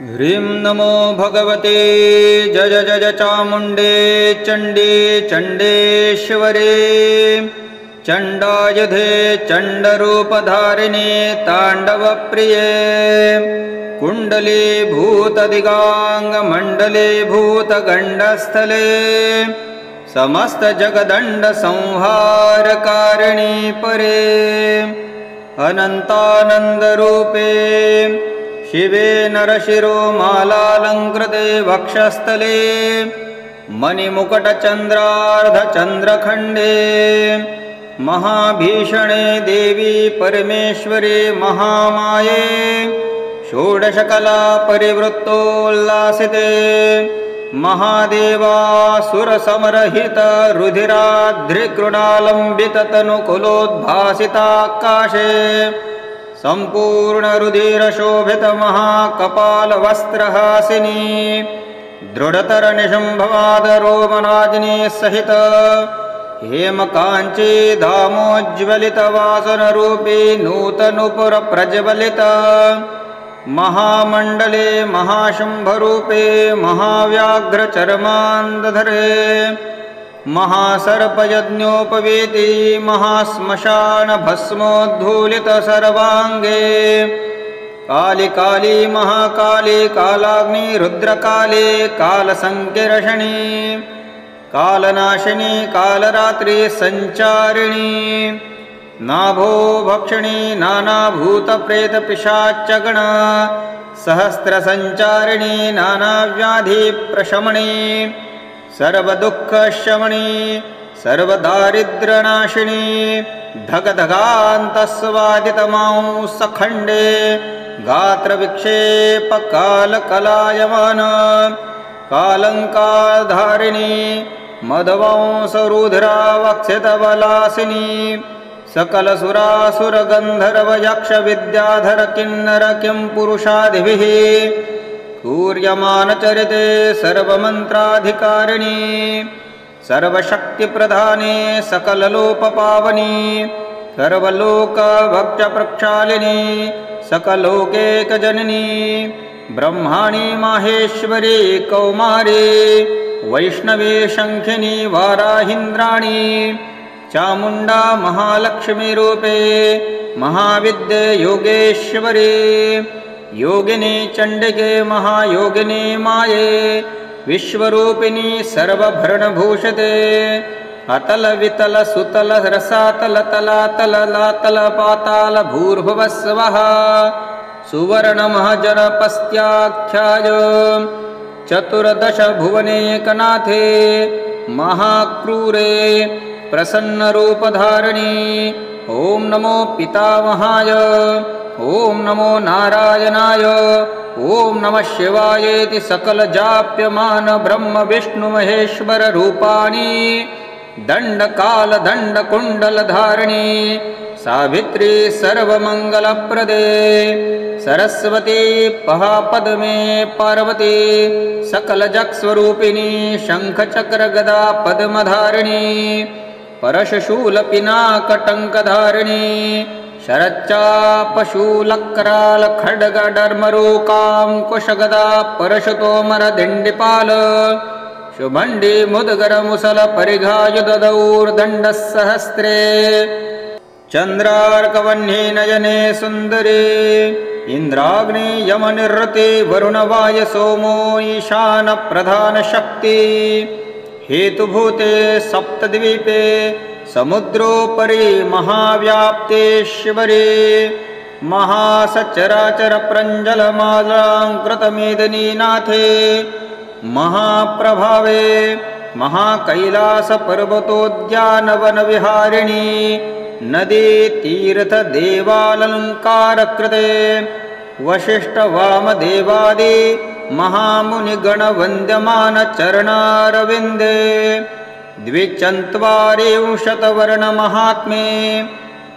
ह्रीं नमो भगवते जय जय जय चामुण्डे चण्डे चण्डेश्वरे चण्डायुधे चण्डरूपधारिणे ताण्डवप्रिये कुण्डलीभूतदिगाङ्गमण्डले भूतगण्डस्थले समस्तजगदण्डसंहारकारिणी परे अनन्तानन्दरूपे शिवे नरशिरोमालालङ्कृते वक्षस्थले मणिमुकुटचन्द्रार्धचन्द्रखण्डे महाभीषणे देवी परमेश्वरे महामाये षोडशकला परिवृत्तोल्लासिते महादेवासुरसमरहित रुधिराद्रिकृणालम्बिततनुकुलोद्भासिताकाशे सम्पूर्णरुधिरशोभितमहाकपालवस्त्रहासिनी दृढतरनिशम्भवादरोमनाजिनी सहित हेमकाञ्ची धामोज्ज्वलितवासनरूपी नूतनूपुरप्रज्वलित महामण्डले महाशुम्भरूपे महाव्याघ्रचर्मान्दधरे महासर्पयज्ञोपवीति महाश्मशानभस्मोद्धूलित सर्वाङ्गे काली काली महाकाली कालाग्नि रुद्रकाली कालसङ्कीर्षणी कालनाशिनी कालरात्रि सञ्चारिणी नाभो भक्षिणी नानाभूतप्रेतपिशाच्चगण सहस्रसञ्चारिणी नानाव्याधिप्रशमनी सर्वदुःखशमनी सर्वदारिद्र्यनाशिनी धगधगान्तस्वादितमांसखण्डे गात्रविक्षेपकालकलायमान कालङ्कारधारिणी मदवंसरुधिरावक्षितबलासिनी सकलसुरासुरगन्धर्वयक्षविद्याधर किन्नर किं पुरुषादिभिः कूर्यमानचरिते सर्वमन्त्राधिकारिणी सर्वशक्तिप्रधाने सकललोपपावनी सर्वलोकभक्षप्रक्षालिनी सकलोकैकजननी ब्रह्माणी माहेश्वरी कौमारी वैष्णवी शङ्खिनी वाराहीन्द्राणी चामुण्डा महालक्ष्मीरूपे महाविद्ये योगेश्वरी योगिनी चण्डिके महायोगिनी माये विश्वरूपिणी सर्वभरणभूषिते अतल वितल सुतल रसातल तलातल लातल पाताल भूर्भुवस्वः सुवर्णमहाजनपस्त्याख्याय चतुर्दश भुवनेकनाथे महाक्रूरे प्रसन्नरूपधारिणी ॐ नमो पितामहाय ॐ नमो नारायणाय ॐ नमः शिवायेति सकलजाप्यमान ब्रह्म विष्णु महेश्वर रूपाणि दण्डकालदण्डकुण्डलधारिणी सावित्री सर्वमङ्गलप्रदे सरस्वती महापद्मे पार्वती सकलजगस्वरूपिणी शङ्खचक्रगदा पद्मधारिणी परशूलपिनाकटङ्कधारिणी शरच्चापशूलक्रालखड्गडर्मरूकाङ्कुशगदा परशुतोमरदिण्डिपाल शुभण्डी मुद्गरमुसलपरिघायुधदौर्दण्डसहस्रे चन्द्रार्कवह्नि नयने सुन्दरी इन्द्राग्नि यमनिरृते वरुणवायसोमो ईशानप्रधानशक्ति हेतुभूते सप्तद्वीपे समुद्रोपरि महाव्याप्तेश्वरी महासचराचरप्रञ्जलमालाङ्कृतमेदिनीनाथे महाप्रभावे महाकैलासपर्वतोद्यानवनविहारिणी नदीतीर्थदेवालङ्कारकृते वसिष्ठवामदेवादि महामुनिगणवन्द्यमानचरणारविन्दे द्विचत्वारिंशतवर्णमहात्म्ये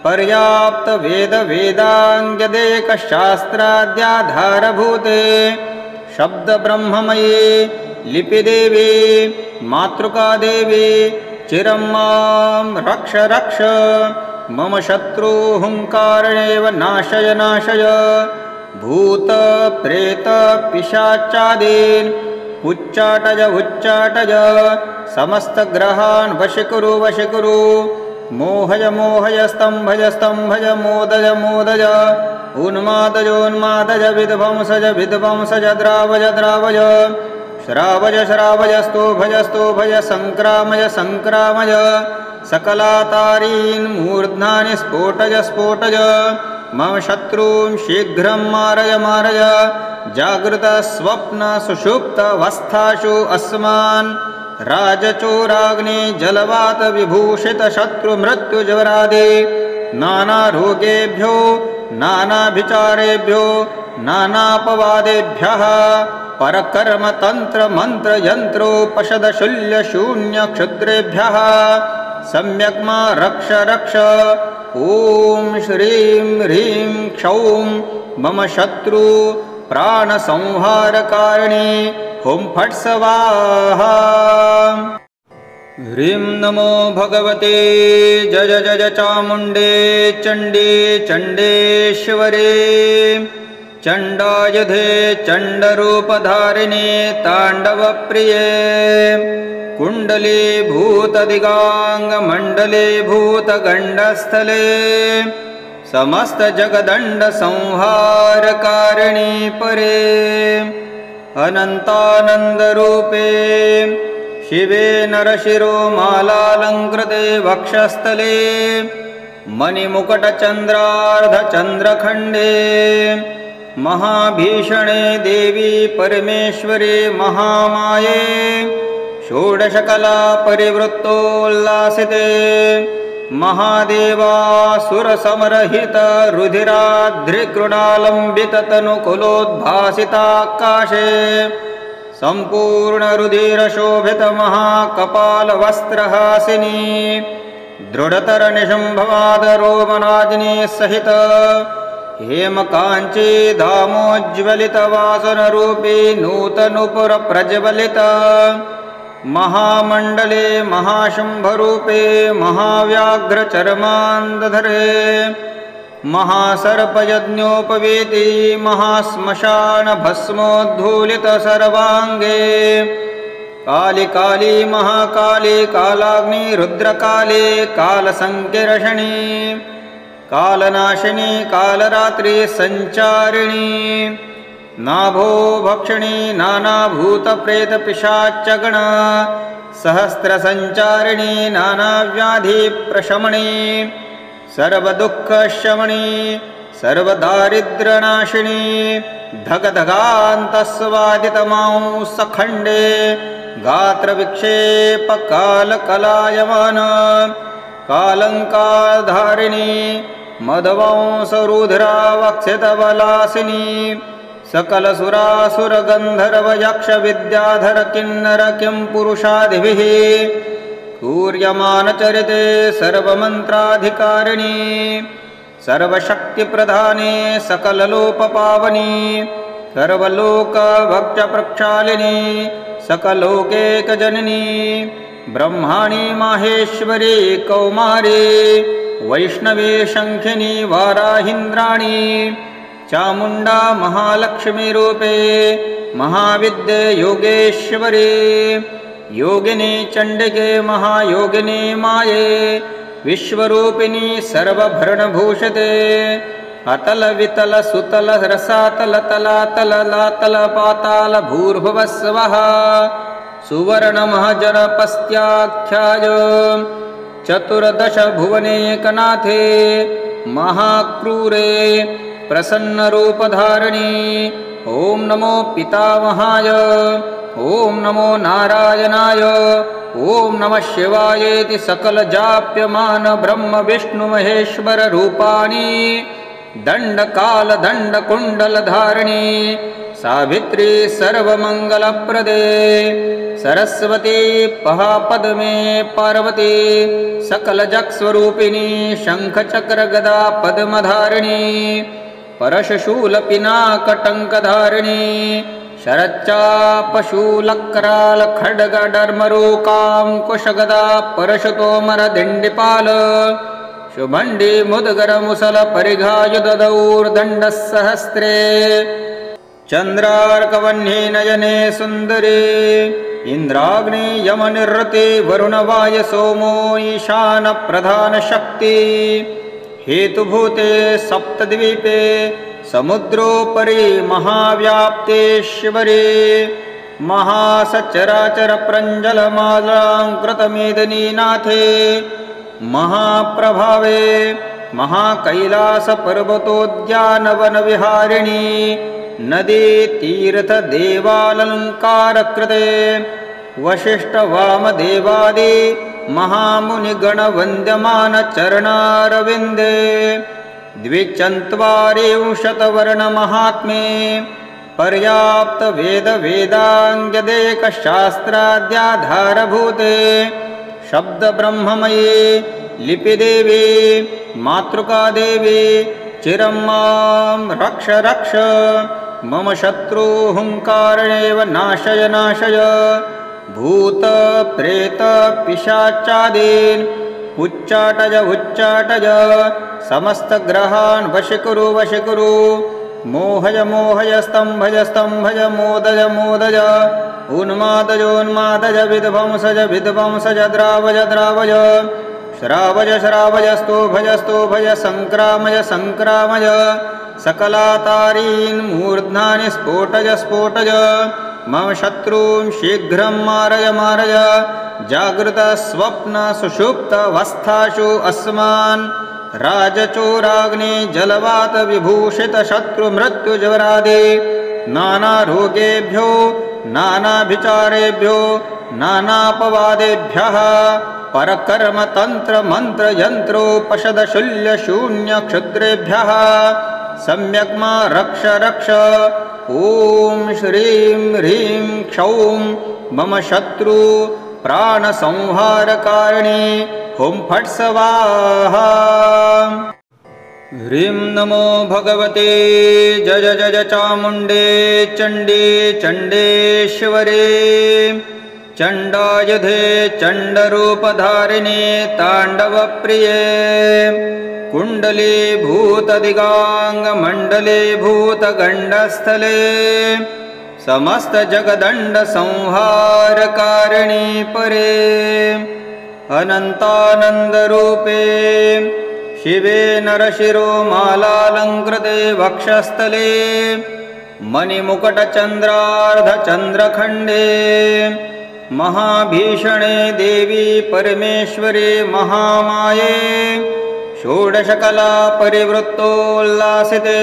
पर्याप्तवेदवेदाङ्गदेकशास्त्राद्याधारभूते शब्दब्रह्ममयी लिपिदेवी मातृकादेवी चिरं मां रक्ष रक्ष मम शत्रुहुङ्कारेव नाशय नाशय भूत प्रेत पिशाचादीन् उच्चाटज समस्त ग्रहान् वशीकुरु मोहय स्तंभज मोदय उन्मादज विध्वंसज द्रावज श्रावज स्तोभज संक्रामय सकलातारीन् मूर्ध्नानि स्फोटज मम शत्रून् शीघ्रं मारय जागृत स्वप्न सुषुप्तावस्थासु अस्मान् राजचोराग्नि जलवात विभूषित शत्रु मृत्युज्वरादि नानारोगेभ्यो नानाभिचारेभ्यो नानापवादेभ्यः परकर्म तंत्र मंत्र यंत्रोपशद शूल्य शून्य क्षुद्रेभ्यः सम्यक् मा रक्ष ॐ श्रीं ह्रीं क्षौं मम शत्रु प्राणसंहारकारिणी हुं फट् स्वाहा। ह्रीं नमो भगवते जय चामुण्डे चण्डे चण्डेश्वरे चण्डायुधे चण्डरूपधारिणे ताण्डवप्रिये कुण्डली भूतदिगाङ्गमण्डले भूतगण्डस्थले समस्त जगदण्ड संहारकारिणी परे अनन्तानन्दरूपे शिवे नरशिरो मालालङ्कृते वक्षस्थले मणिमुकुटचन्द्रार्धचन्द्रखण्डे महाभीषणे देवी परमेश्वरी महामाये षोडशकला परिवृत्तोल्लासिते महादेवासुरसमरहित रुधिराद्रिकृणालम्बित तनुकुलोद्भासिताकाशे सम्पूर्णरुधिरशोभित महाकपालवस्त्रहासिनी दृढतरनिशम्भवादरोमनाजिनी सहित हेमकाञ्ची धामोज्ज्वलितवासनरूपी नूतनूपुरप्रज्वलित महामण्डले महाशुम्भरूपे महाव्याघ्रचर्मान्धरे महासर्पयज्ञोपवीति महाश्मशानभस्मोद्धूलित सर्वाङ्गे काली महाकाली कालाग्नि रुद्रकाली कालसङ्कीर्षणी कालनाशिनी कालरात्रि संचारिणी नाभो भक्षिणी नानाभूतप्रेतपिशाच्चगण सहस्रसञ्चारिणी नानाव्याधिप्रशमनी सर्वदुःखशमनी सर्वदारिद्र्यनाशिनी धगधगान्तस्वादितमांसखण्डे गात्रविक्षेपकालकलायमान कालङ्कारधारिणी मदवंसरुधिरावक्षितवलासिनी सकलसुरासुरगन्धर्वयक्षविद्याधर किन्नर किं पुरुषादिभिः कूर्यमानचरिते सर्वमन्त्राधिकारिणी सर्वशक्तिप्रधाने सकललोपपावनी सर्वलोकभक्तप्रक्षालिनी सकलोकैकजननी ब्रह्माणी माहेश्वरी कौमारी वैष्णवी शङ्खिनी वाराहीन्द्राणी चामुण्डा महालक्ष्मीरूपे महाविद्ये योगेश्वरी योगिनी चण्डिके महायोगिनी माये विश्वरूपिणी सर्वभरणभूषिते अतल वितल सुतल रसातल तलातल लातल पाताल भूर्भुवस्वः सुवर्णमहाजनपस्त्याख्याय चतुर्दश भुवनेकनाथे महाक्रूरे प्रसन्नरूपधारिणी ॐ नमो पितामहाय ॐ नमो नारायणाय ॐ नमः शिवायेति सकलजाप्यमान ब्रह्म विष्णु महेश्वर रूपाणि दण्डकालदण्डकुण्डलधारिणी सावित्री सर्वमङ्गलप्रदे सरस्वती महापद्मे पार्वती सकलजगस्वरूपिणी शङ्खचक्रगदा पद्मधारिणी परशूलपिनाकटङ्कधारिणी शरच्चापशूलक्रालखड्गडर्मरूकाङ्कुशगदा परशुतोमरदिण्डिपाल शुभण्डी मुद्गरमुसलपरिघायुधदौर्दण्डस्सहस्रे चन्द्रार्कवह्नि नयने सुन्दरे इन्द्राग्नि यमनिरृते वरुणवायसोमो ईशानप्रधानशक्ति हेतुभूते सप्तद्वीपे समुद्रोपरि महाव्याप्तेश्वरे महासचराचरप्रञ्जलमालाङ्कृतमेदिनीनाथे महाप्रभावे महाकैलासपर्वतोद्यानवनविहारिणि नदीतीर्थदेवालङ्कारकृते वसिष्ठवामदेवादि महामुनिगणवन्द्यमानचरणारविन्दे द्विचत्वारिंशत्वर्णमहात्म्ये पर्याप्तवेदवेदाङ्गदेकशास्त्राद्याधारभूते शब्दब्रह्ममये लिपिदेवी मातृकादेवी चिरं मां रक्ष रक्ष मम शत्रुहुङ्कारेव नाशय नाशय भूतप्रेतपिशाचादीन् उच्चाटय उच्चाटय समस्तग्रहान् वशीकुरु वशीकुरु मोहय मोहय स्तम्भय स्तम्भय मोदय मोदय उन्मादयोन्मादय विध्वंसय विध्वंसय द्रावय द्रावय श्रावय श्रावय स्तोभय स्तोभय सङ्क्रामय सङ्क्रामय सकलातारीन् मूर्ध्नानि स्फोटय स्फोटय मम शत्रून् शीघ्रं मारय मारय जागृतस्वप्नसुषुप्तावस्थासु अस्मान् राजचोराग्नि जलवात विभूषित शत्रुमृत्युज्वरादि नानारोगेभ्यो नानाभिचारेभ्यो नानापवादेभ्यः परकर्मतन्त्रमन्त्रयन्त्रोपशदशूल्यशून्यक्षुद्रेभ्यः सम्यक् मा रक्ष रक्ष ॐ श्रीं ह्रीं क्षौं मम शत्रु प्राणसंहारकारिणी हुं फट् स्वाहा। ह्रीं नमो भगवते जय जय चामुण्डे चण्डे चण्डेश्वरे चण्डायुधे चण्डरूपधारिणे ताण्डवप्रिये कुण्डलीभूतदिगाङ्गमण्डले भूतगण्डस्थले समस्तजगदण्डसंहारकारिणी परे अनन्तानन्दरूपे शिवे नरशिरोमालालङ्कृते वक्षस्थले मणिमुकुटचन्द्रार्धचन्द्रखण्डे महाभीषणे देवी परमेश्वरे महामाये षोडशकला परिवृत्तोल्लासिते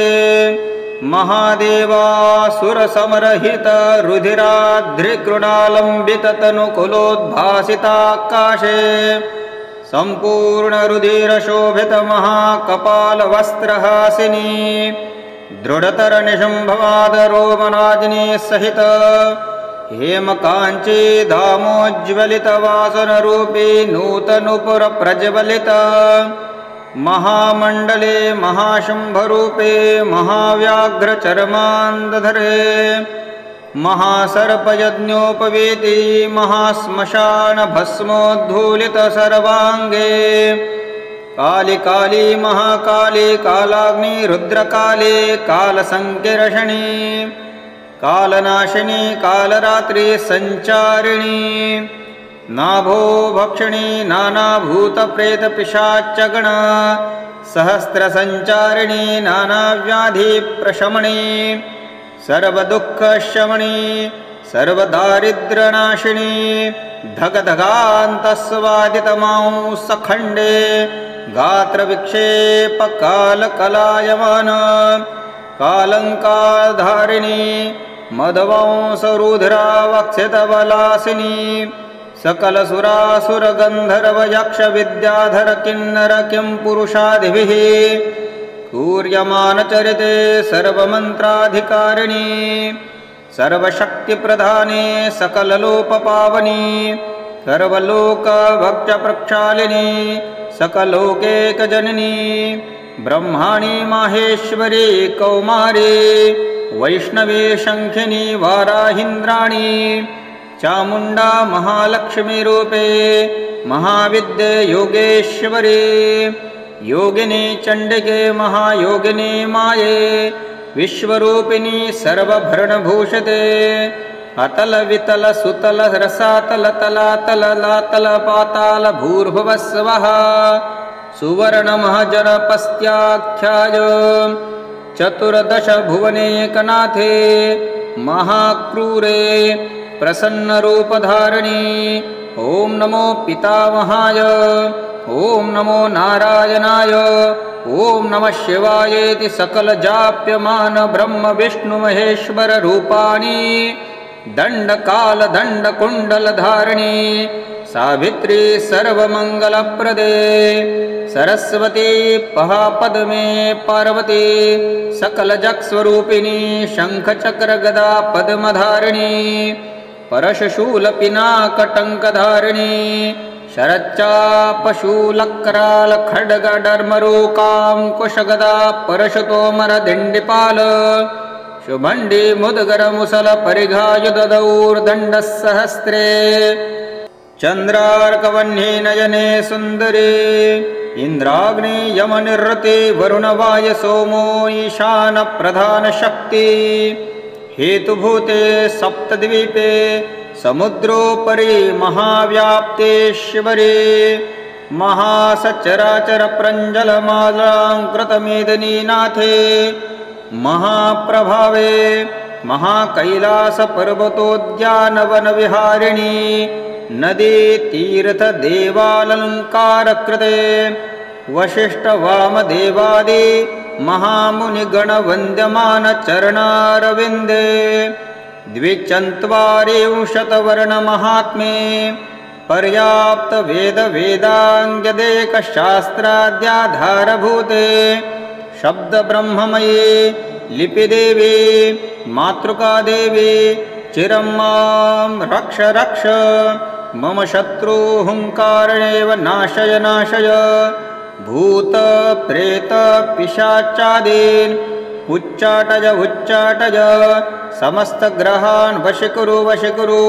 महादेवासुरसमरहित रुधिराद्रिकृणालम्बिततनुकुलोद्भासिताकाशे सम्पूर्णरुधिरशोभित महाकपालवस्त्रहासिनी दृढतरनिशुम्भवादरोमनाजिनी सहित हेमकाञ्ची धामोज्ज्वलितवासनरूपी नूतनुपुरप्रज्वलित महामण्डले महाशुम्भरूपे महाव्याघ्रचर्मान्दधरे महासर्पयज्ञोपवीति महाश्मशानभस्मोद्धूलित सर्वाङ्गे काली काली महाकाली कालाग्नि रुद्रकाली कालसङ्कीर्षणी कालनाशिनी कालरात्रि सञ्चारिणी नाभो भक्षिणी नानाभूतप्रेतपिशाच्यगण सहस्रसञ्चारिणी नानाव्याधिप्रशमनी सर्वदुःखशमनी सर्वदारिद्र्यनाशिनी धगधगान्तस्वादितमांसखण्डे गात्रविक्षेपकालकलायमान कालङ्कारधारिणी मदवंसरुधिरावक्षितबलासिनी सकलसुरासुरगन्धर्वयक्षविद्याधर किन्नर किं पुरुषादिभिः कूर्यमानचरिते सर्वमन्त्राधिकारिणी सर्वशक्तिप्रधाने सकललोकपावनी सर्वलोकभक्त्यप्रक्षालिनी सकलोकैकजननी ब्रह्माणी माहेश्वरी कौमारी वैष्णवी शङ्खिनी वाराहीन्द्राणी चामुण्डा महालक्ष्मीरूपे महाविद्ये योगेश्वरी योगिनी चण्डिके महायोगिनी माये विश्वरूपिणी सर्वभरणभूषिते अतल वितल सुतल रसातल तलातल लातल पाताल भूर्भुवस्वः सुवर्णमहाजनपस्त्याख्याय चतुर्दश भुवनेकनाथे महाक्रूरे प्रसन्नरूपधारिणी ॐ नमो पितामहाय ॐ नमो नारायणाय ॐ नमः शिवायेति सकलजाप्यमान ब्रह्म विष्णु महेश्वर रूपाणि दण्डकालदण्डकुण्डलधारिणी सावित्री सर्वमङ्गलप्रदे सरस्वती महापद्मे पार्वती सकलजगस्वरूपिणी शङ्खचक्रगदा पद्मधारिणी परशूलपिनाकटङ्कधारिणी शरच्चापशूलक्रालखड्गडर्मरूकाङ्कुशगदा परशुतोमरदिण्डिपाल शुभण्डी मुद्गरमुसलपरिघायुधदौर्दण्डस्सहस्रे चन्द्रार्कवह्नि नयने सुन्दरी इन्द्राग्नि यमनिरृते वरुणवायसोमो ईशानप्रधानशक्ति हेतुभूते सप्तद्वीपे समुद्रोपरि महाव्याप्तेश्वरे महासचराचरप्रञ्जलमालाङ्कृतमेदिनीनाथे महाप्रभावे महाकैलासपर्वतोद्यानवनविहारिणी नदी तीर्थदेवालङ्कारकृते वसिष्ठवामदेवादि महामुनिगणवन्द्यमानचरणारविन्दे द्विचत्वारिंशत्वर्णमहात्म्ये पर्याप्तवेदवेदाङ्गदेकशास्त्राद्याधारभूते शब्दब्रह्ममयी लिपिदेवी मातृकादेवी चिरं मां रक्ष रक्ष मम शत्रुहुङ्कारेव नाशय नाशय भूतप्रेतपिशाचादीन् उच्चाटय उच्चाटय समस्तग्रहान् वशीकुरु वशीकुरु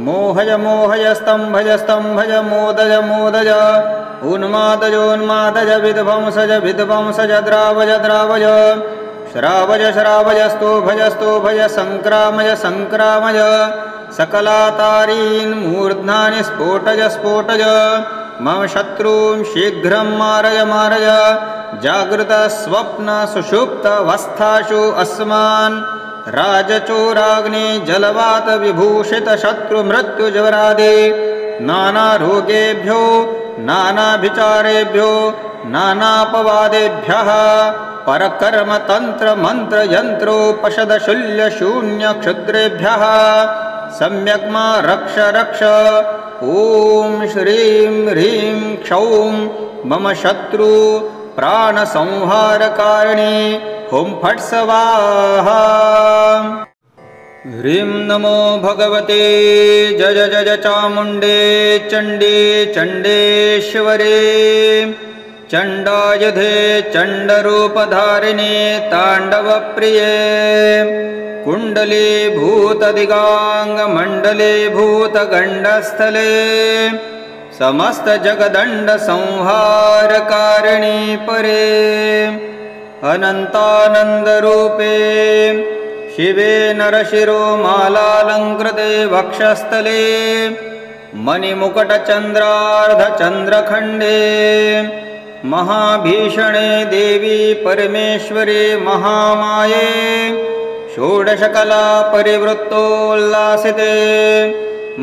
मोहय मोहय स्तम्भय स्तम्भय मोदय मोदय उन्मादयोन्मादय विध्वंसय विध्वंसय द्रावय द्रावय श्रावय श्रावय स्तोभय स्तोभय सङ्क्रामय सङ्क्रामय सकलातारीन् मूर्ध्नानि स्फोटय स्फोटय मम शत्रून् शीघ्रं मारय मारय जागृत स्वप्न सुषुप्तावस्थासु अस्मान् राजचोराग्नि जलवात विभूषित शत्रुमृत्युज्वरादि नानारोगेभ्यो नानाभिचारेभ्यो नानापवादेभ्यः परकर्मतन्त्रमन्त्रयन्त्रोपशदशूल्यशून्यक्षुद्रेभ्यः सम्यक् मा रक्ष रक्ष ॐ श्रीं ह्रीं क्षौं मम शत्रु प्राणसंहारकारिणी हुं फट् स्वाहा ह्रीं नमो भगवते जय जय चामुण्डे चण्डे चण्डेश्वरे चण्डायुधे चण्डरूपधारिणे ताण्डवप्रिये कुण्डलीभूतदिगाङ्गमण्डलीभूतगण्डस्थले समस्तजगदण्डसंहारकारिणी परे अनन्तानन्दरूपे शिवे नरशिरोमालालङ्कृते वक्षस्थले मणिमुकुटचन्द्रार्धचन्द्रखण्डे महाभीषणे देवी परमेश्वरे महामाये षोडशकला परिवृत्तोल्लासिते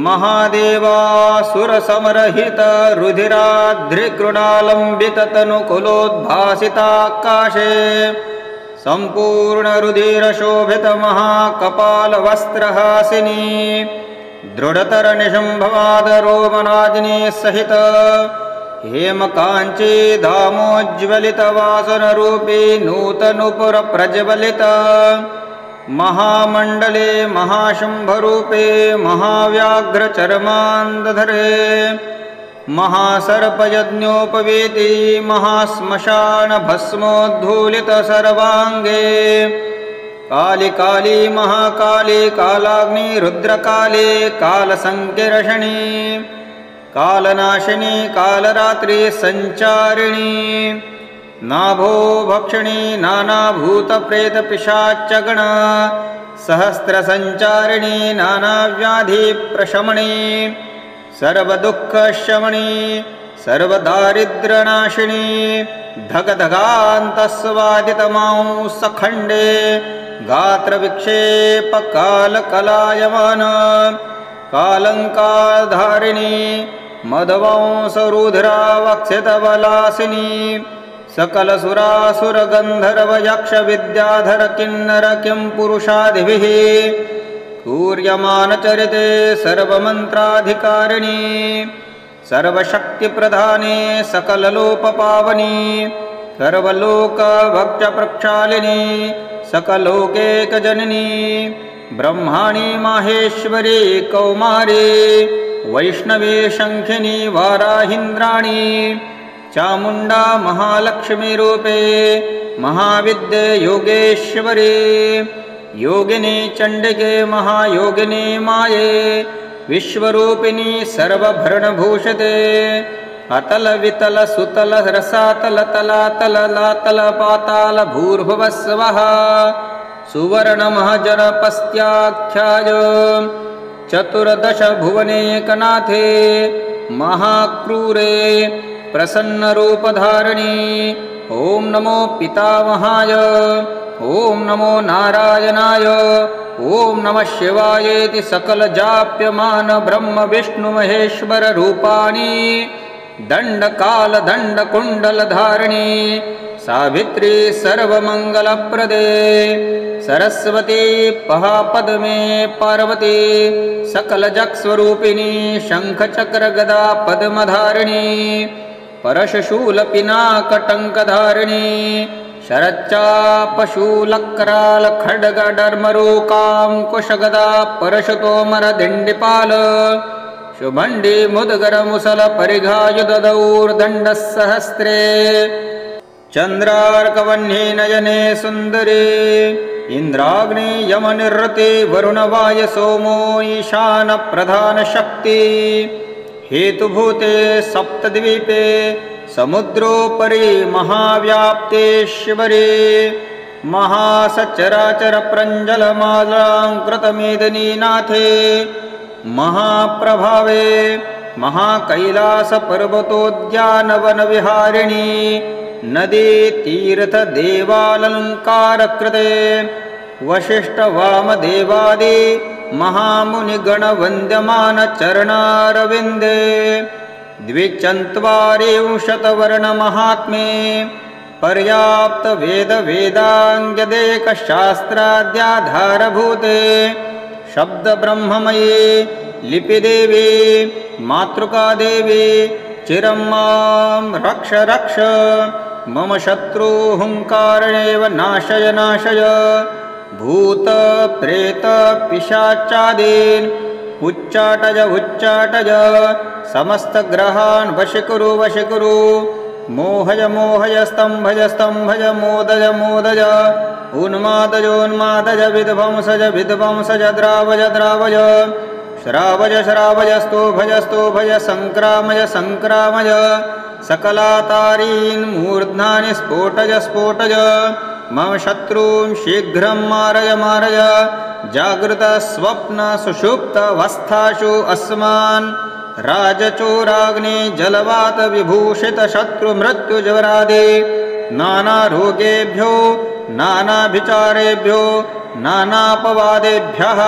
महादेवासुरसमरहित रुधिराद्रिकृणालम्बिततनुकुलोद्भासिताकाशे सम्पूर्णरुधिरशोभित महाकपालवस्त्रहासिनी दृढतरनिशम्भवादरोमनादिनी सहित हेमकाञ्ची धामोज्ज्वलितवासनरूपी नूतनुपुरप्रज्वलित महामण्डले महाशुम्भरूपे महाव्याघ्रचर्मान्दधरे महासर्पयज्ञोपवीति महाश्मशानभस्मोद्धूलित सर्वाङ्गे काली काली महाकाली कालाग्नि रुद्रकाली कालसङ्किर्षणी कालनाशिनी कालरात्रि संचारिणी नाभो भक्षिणी नानाभूतप्रेतपिशाच्यगण सहस्रसंचारिणी नानाव्याधिप्रशमनी सर्वदुःखशमनी सर्वदारिद्र्यनाशिनी धगधगान्तस्वादितमांसखण्डे गात्रविक्षेपकालकलायमान कालङ्कारधारिणी मदवंसरुधिरावक्षितबलासिनी सकलसुरासुरगन्धर्वयक्षविद्याधर किन्नर किं पुरुषादिभिः कूर्यमानचरिते सर्वमन्त्राधिकारिणी सर्वशक्तिप्रधाने सकललोपपावनी सर्वलोकभक्षप्रक्षालिनी सकलोकैकजननी ब्रह्माणी माहेश्वरी कौमारी वैष्णवी शङ्खिनी वाराहीन्द्राणी चामुण्डा महालक्ष्मीरूपे महाविद्ये योगेश्वरी योगिनी चण्डिके महायोगिनी माये विश्वरूपिणी सर्वभरणभूषिते अतल वितल सुतल रसातल तलातल लातल पाताल भूर्भुवस्वः सुवर्णमहाजनपस्त्याख्याय चतुर्दश भुवनेकनाथे महाक्रूरे प्रसन्नरूपधारिणी ॐ नमो पितामहाय ॐ नमो नारायणाय ॐ नमः शिवायेति सकलजाप्यमान ब्रह्म विष्णु महेश्वर रूपाणि दण्डकालदण्डकुण्डलधारिणी सावित्री सर्वमङ्गलप्रदे सरस्वती महापद्मे पार्वती सकलजगस्वरूपिणी शङ्खचक्रगदा पद्मधारिणी परशशूलपिनाकटङ्कधारिणी शरच्चापशूलक्रालखड्गडर्मरूकाङ्कुशगदा परशुतोमरदिण्डिपाल शुभण्डी मुद्गरमुसलपरिघायुधदौर्दण्डस्सहस्रे चन्द्रार्कवह्नि नयने सुन्दरी इन्द्राग्नि यमनिरृते वरुणवाय सोमो ईशानप्रधानशक्ति हेतुभूते सप्तद्वीपे समुद्रोपरि महाव्याप्तेश्वरी महासचराचरप्रञ्जलमालाङ्कृतमेदिनीनाथे महाप्रभावे महाकैलासपर्वतोद्यानवनविहारिणी नदी तीर्थदेवालङ्कारकृते वसिष्ठवामदेवादि महामुनिगणवन्द्यमानचरणारविन्दे द्विचत्वारिंशत्वर्णमहात्म्ये पर्याप्तवेदवेदाङ्गदेकशास्त्राद्याधारभूते शब्दब्रह्ममयी लिपिदेवी मातृकादेवी चिरं मां रक्ष रक्ष मम शत्रुहुङ्कारेव नाशय नाशय भूतप्रेतपिशाचादीन् उच्चाटय उच्चाटय समस्तग्रहान् वशीकुरु वशीकुरु मोहय मोहय स्तम्भय स्तम्भय मोदय मोदय उन्मादय उन्मादय विध्वंसज विध्वंसज द्रावय द्रावय श्रावय श्रावय स्तोभय स्तोभय सङ्क्रामय सङ्क्रामय सकलातारीन् मूर्ध्नानि स्फोटय स्फोटय मम शत्रून् शीघ्रं मारय मारय जागृतस्वप्नसुषुप्तावस्थासु अस्मान् राजचोराग्नि जलवातविभूषितशत्रुमृत्युज्वरादि नानारोगेभ्यो नानाभिचारेभ्यो नानापवादेभ्यः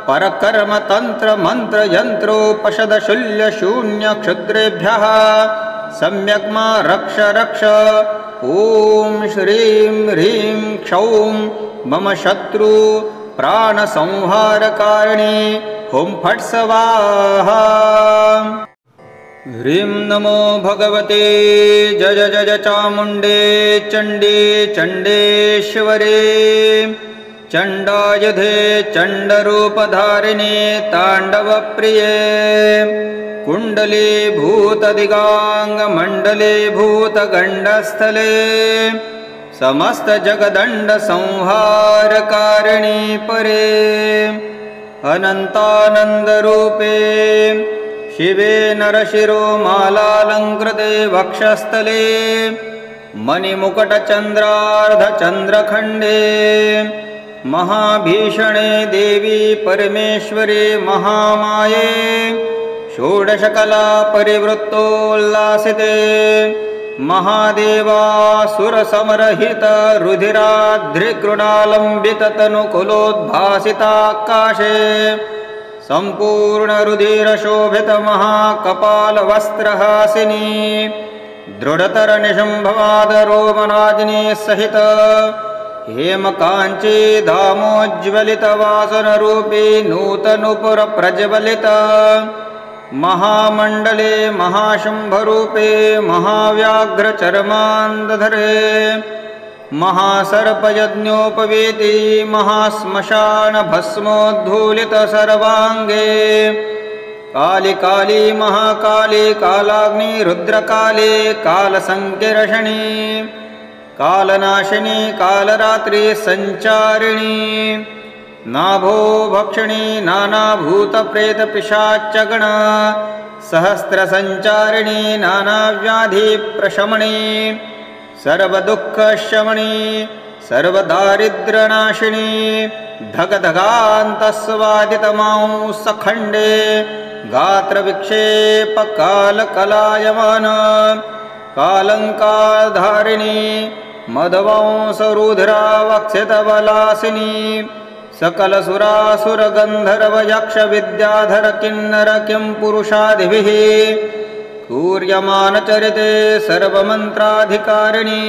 परकर्मतन्त्रमन्त्रयन्त्रोपशदशूल्यशून्यक्षुद्रेभ्यः सम्यक् मा रक्ष रक्ष ॐ श्रीं ह्रीं क्षौं मम शत्रु प्राणसंहारकारिणी हुं फट् स्वाहा। ह्रीं नमो भगवते जय जय चामुण्डे चण्डे चण्डेश्वरे चण्डायुधे चण्डरूपधारिणे ताण्डवप्रिये कुण्डलीभूतदिगाङ्गमण्डलीभूतगण्डस्थले समस्तजगदण्डसंहारकारिणी परे अनन्तानन्दरूपे शिवे नरशिरो मालालङ्कृते वक्षस्थले मणिमुकुटचन्द्रार्धचन्द्रखण्डे महाभीषणे देवी परमेश्वरी महामाये षोडशकला परिवृत्तोल्लासिते महादेवासुरसमरहित रुधिराद्रिकृणालम्बिततनुकुलोद्भासिताकाशे सम्पूर्णरुधिरशोभित महाकपालवस्त्रहासिनी दृढतरनिशम्भवादरोमराजिनी सहित हेमकाञ्ची धामोज्ज्वलितवासनरूपी नूतनूपुरप्रज्वलित महामण्डले महाशुम्भरूपे महाव्याघ्रचर्मान्धरे महासर्पयज्ञोपवीति महाश्मशानभस्मोद्धूलित सर्वाङ्गे काली काली महाकाली कालाग्नि रुद्रकाली कालसङ्कीर्षणी कालनाशिनी कालरात्रि संचारिणी नाभो भक्षिणी नानाभूतप्रेतपिशाच्चगण सहस्रसञ्चारिणी नानाव्याधिप्रशमनी सर्वदुःखशमनी सर्वदारिद्र्यनाशिनी धगधगान्तस्वादितमांसखण्डे गात्रविक्षेपकालकलायमान कालङ्कारधारिणी मदवंसरुधिरावक्षितबलासिनी सकलसुरासुरगन्धर्वयक्षविद्याधर किन्नर किं पुरुषादिभिः कूर्यमानचरिते सर्वमन्त्राधिकारिणी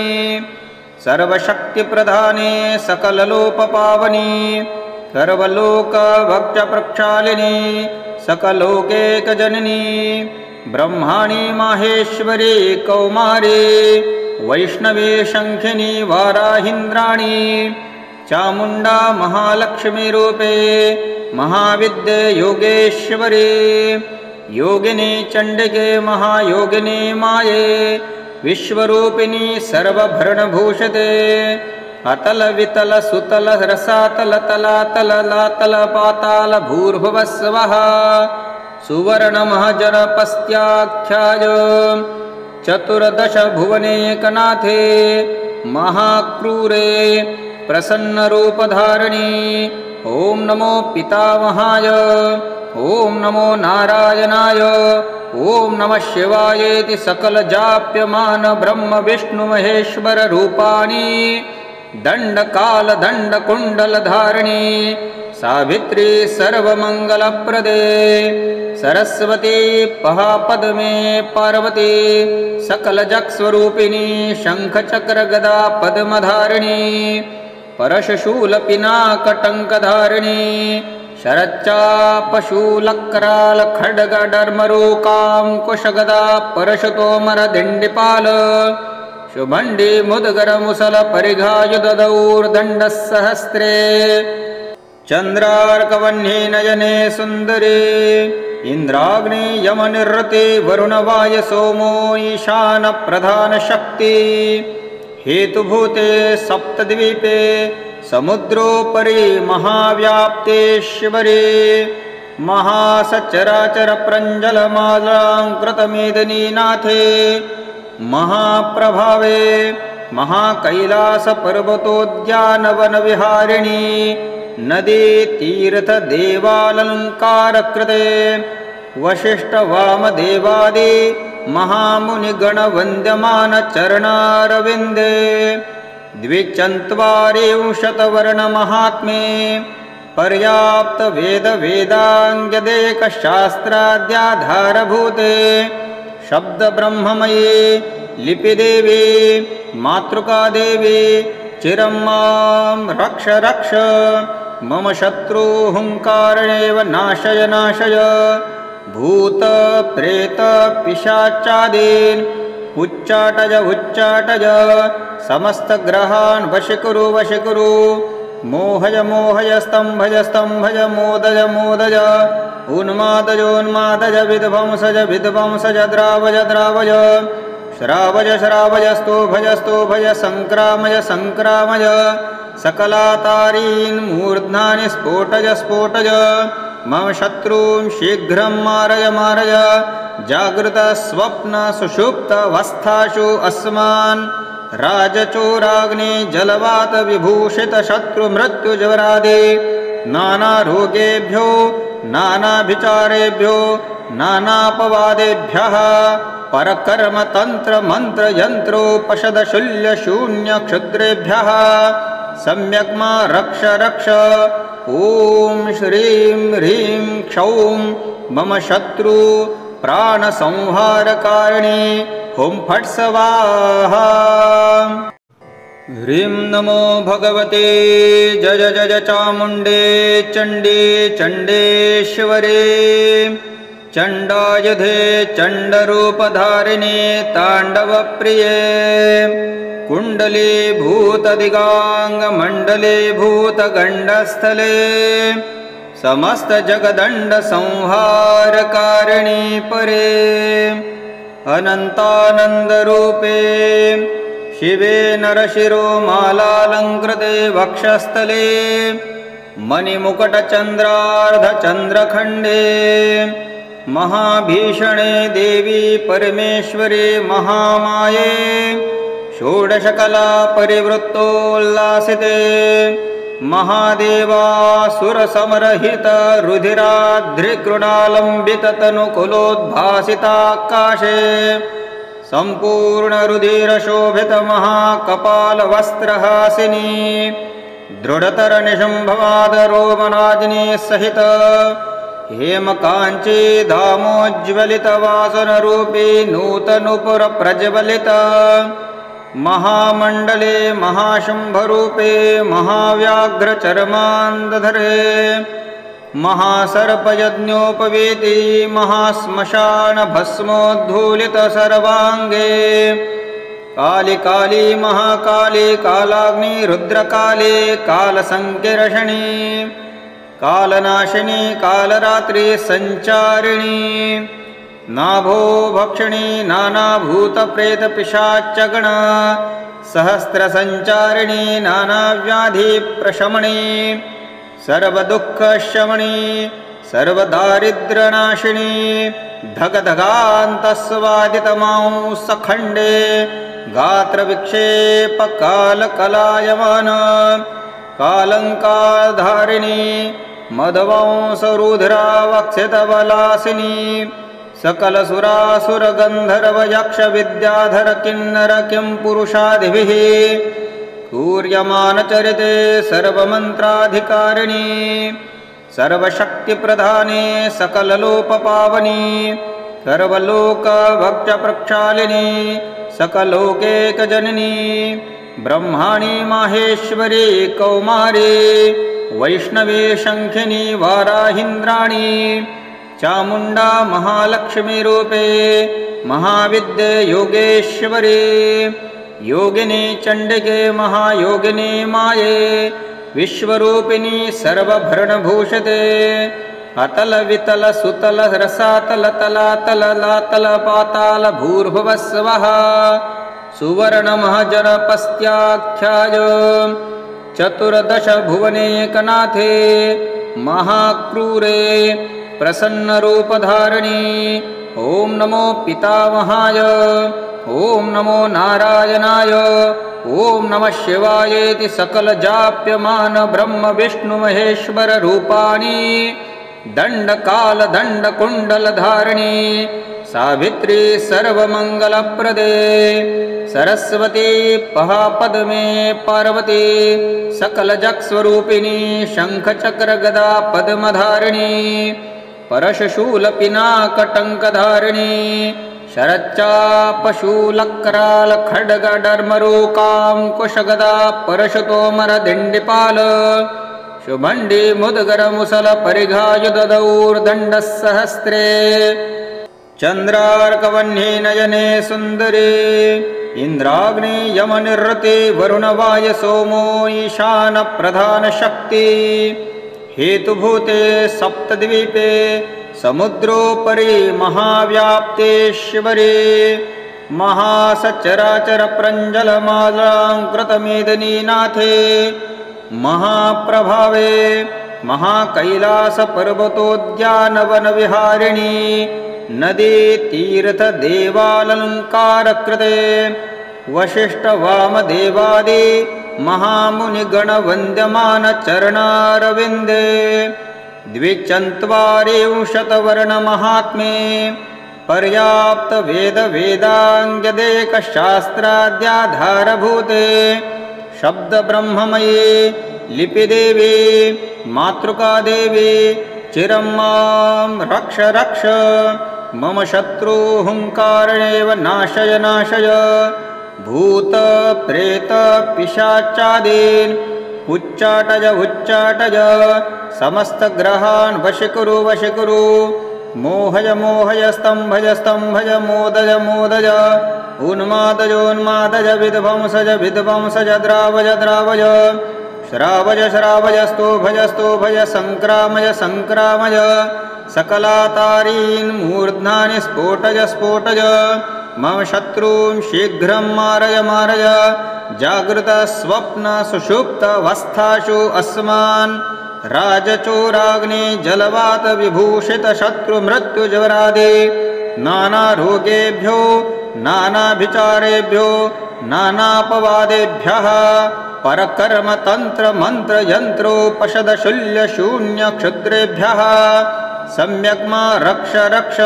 सर्वशक्तिप्रधाने सकललोकपावनी सर्वलोकभक्तप्रक्षालिनी सकलोकैकजननी ब्रह्माणी माहेश्वरी कौमारी वैष्णवी शङ्खिनी वाराहीन्द्राणी चामुण्डा महालक्ष्मीरूपे महाविद्ये योगेश्वरी योगिनी चण्डिके महायोगिनी माये विश्वरूपिणी सर्वभरणभूषिते अतल वितल सुतल रसातल तलातल लातल पाताल भूर्भुवस्वः सुवर्णमहाजनपस्त्याख्याय चतुर्दश भुवनेकनाथे महाक्रूरे प्रसन्नरूपधारिणी ॐ नमो पितामहाय ॐ नमो नारायणाय ॐ नमः शिवायेति सकलजाप्यमान ब्रह्म विष्णु महेश्वर रूपाणि दण्डकालदण्डकुण्डलधारिणी सावित्री सर्वमङ्गलप्रदे सरस्वती महापद्मे पार्वती सकलजगस्वरूपिणी शङ्खचक्रगदा पद्मधारिणी परशशूलपिनाकटङ्कधारिणी शरच्चापशूलक्रालखड्गडर्मरूकाङ्कुशगदा परशुतोमरदिण्डिपाल शुभण्डी मुद्गरमुसलपरिघायुधदौर्दण्डसहस्रे चन्द्रार्कवह्नि नयने सुन्दरी इन्द्राग्नि यमनिरृते वरुणवायसोमो ईशानप्रधानशक्ति हेतुभूते सप्तद्वीपे समुद्रोपरि महाव्याप्तेश्वरी महासचराचरप्रञ्जलमालाङ्कृतमेदिनीनाथे महाप्रभावे महाकैलासपर्वतोद्यानवनविहारिणी नदीतीर्थदेवालङ्कारकृते वसिष्ठवामदेवादि महामुनिगणवन्द्यमानचरणारविन्दे द्विचत्वारिंशत्वर्णमहात्म्ये पर्याप्तवेदवेदाङ्गदेकशास्त्राद्याधारभूते शब्दब्रह्ममयी लिपिदेवी मातृकादेवी चिरं मां रक्ष रक्ष मम शत्रुहुङ्कारेणेव नाशय नाशय भूतप्रेतपिशाचादीन् उच्चाटय उच्चाटय समस्तग्रहान् वशीकुरु वशीकुरु मोहय मोहय स्तम्भय स्तम्भय मोदय मोदय उन्मादय उन्मादय विध्वंसय विध्वंसय द्रावय द्रावय श्रावय श्रावय स्तोभय स्तोभय सङ्क्रामय सङ्क्रामय सकलातारीन् मूर्ध्नानि स्फोटय स्फोटय मम शत्रून् शीघ्रं मारय मारय जागृत स्वप्न सुषुप्तावस्थासु अस्मान् राजचोराग्नि जलवात विभूषित शत्रु मृत्युज्वरादि नानारोगेभ्यो नानाभिचारेभ्यो नानापवादेभ्यः परकर्म तंत्र मंत्र यंत्रोपषद शूल्य शून्य क्षुद्रेभ्यः सम्यक् मा रक्ष रक्ष। ॐ श्रीं ह्रीं क्षौं मम शत्रु प्राणसंहारकारिणी हुं फट् स्वाहा। ह्रीं नमो भगवते जय जय चामुण्डे चण्डे चण्डेश्वरे चण्डायुधे चण्डरूपधारिणे ताण्डवप्रिये कुण्डले भूतदिगाङ्गमण्डले भूतगण्डस्थले समस्तजगदण्डसंहारकारिणी परे अनन्तानन्दरूपे शिवे नरशिरोमालालङ्कृते वक्षस्थले मणिमुकुटचन्द्रार्धचन्द्रखण्डे महाभीषणे देवी परमेश्वरी महामाये षोडशकला परिवृत्तोल्लासिते महादेवासुरसमरहित रुधिराद्रिकृणालम्बिततनुकुलोद्भासिताकाशे सम्पूर्णरुधिरशोभित महाकपालवस्त्रहासिनी दृढतरनिशम्भवादरोमनाजिनी सहित हेमकाञ्ची धामोज्ज्वलितवासनरूपी नूतनूपुरप्रज्वलित महामण्डले महाशुम्भरूपे महाव्याघ्रचर्मान्दधरे महासर्पयज्ञोपवीति महाश्मशानभस्मोद्धूलित सर्वाङ्गे काली काली महाकाली कालाग्नि रुद्रकाली कालसङ्कीर्षणी कालनाशिनी कालरात्रि संचारिणी नाभो भक्षिणी नानाभूतप्रेतपिशाच्चगण सहस्रसञ्चारिणी नानाव्याधिप्रशमनी सर्वदुःखशमनी सर्वदारिद्र्यनाशिनी धगधगान्तस्वादितमांसखण्डे गात्रविक्षेपकालकलायमान कालङ्कारधारिणी मदवंसरुधिरावक्षितबलासिनी सकलसुरासुरगन्धर्वयक्षविद्याधर किन्नर किं पुरुषादिभिः कूर्यमानचरिते सर्वमन्त्राधिकारिणी सर्वशक्तिप्रधाने सकललोकपावनी सर्वलोकभक्तप्रक्षालिनी सकलोकैकजननी ब्रह्माणी माहेश्वरी कौमारी वैष्णवी शङ्खिनी वाराहीन्द्राणी चामुण्डा महालक्ष्मीरूपे महाविद्ये योगेश्वरी योगिनी चण्डिके महायोगिनी माये विश्वरूपिणी सर्वभरणभूषिते अतल वितल सुतल रसातल तलातल लातल पाताल भूर्भुवस्वः सुवर्णमहाजनपस्त्याख्याय चतुर्दश भुवनेकनाथे महाक्रूरे प्रसन्नरूपधारिणी ॐ नमो पितामहाय ॐ नमो नारायणाय ॐ नमः शिवायेति सकलजाप्यमान ब्रह्म विष्णु महेश्वर रूपाणि दण्डकालदण्डकुण्डलधारिणी सावित्री सर्वमङ्गलप्रदे सरस्वती महापद्मे पार्वती सकलजगस्वरूपिणी शङ्खचक्रगदा पद्मधारिणी परशूलपिनाकटङ्कधारिणी शरच्चापशूलक्रालखड्गडर्मरूकाङ्कुशगदा परशुतोमरदिण्डिपाल शुभण्डी मुद्गरमुसल परिघायुधदौर्दण्डसहस्रे चन्द्रार्कवह्नि नयने सुन्दरे इन्द्राग्नि यमनिरृते वरुणवाय सोमो ईशान प्रधानशक्ति हेतुभूते सप्तद्वीपे समुद्रोपरि महाव्याप्तेश्वरे महासचराचरप्रञ्जलमालाङ्कृतमेदिनीनाथे महाप्रभावे महाकैलासपर्वतोद्यानवनविहारिणी नदी तीर्थदेवालङ्कारकृते वसिष्ठवामदेवादि महामुनिगणवन्द्यमानचरणारविन्दे द्विचत्वारिंशत्वर्णमहात्म्ये पर्याप्तवेदवेदाङ्गदेकशास्त्राद्याधारभूते शब्दब्रह्ममये लिपिदेवी मातृकादेवी चिरं मां रक्ष रक्ष मम शत्रुहुङ्कारेव नाशय नाशय भूतप्रेतपिशाचादीन् उच्चाटय उच्चाटय समस्तग्रहान् वशीकुरु वशीकुरु मोहय मोहय स्तम्भय स्तम्भय मोदय मोदय उन्मादयोन्मादय विध्वंसय विध्वंसय द्रावय द्रावय श्रावय श्रावय स्तोभय स्तोभय सङ्क्रामय सङ्क्रामय सकलातारीन् मूर्ध्नानि स्फोटय स्फोटय मम शत्रून् शीघ्रं मारय मारय जागृत स्वप्न सुषुप्तावस्थासु अस्मान् राजचोराग्नि जलवात विभूषित शत्रु मृत्युज्वरादि नानारोगेभ्यो नानाभिचारेभ्यो नानापवादेभ्यः परकर्म तंत्र मंत्र यंत्रोपशद शूल्य शून्य क्षुद्रेभ्यः सम्यक् मा रक्ष रक्ष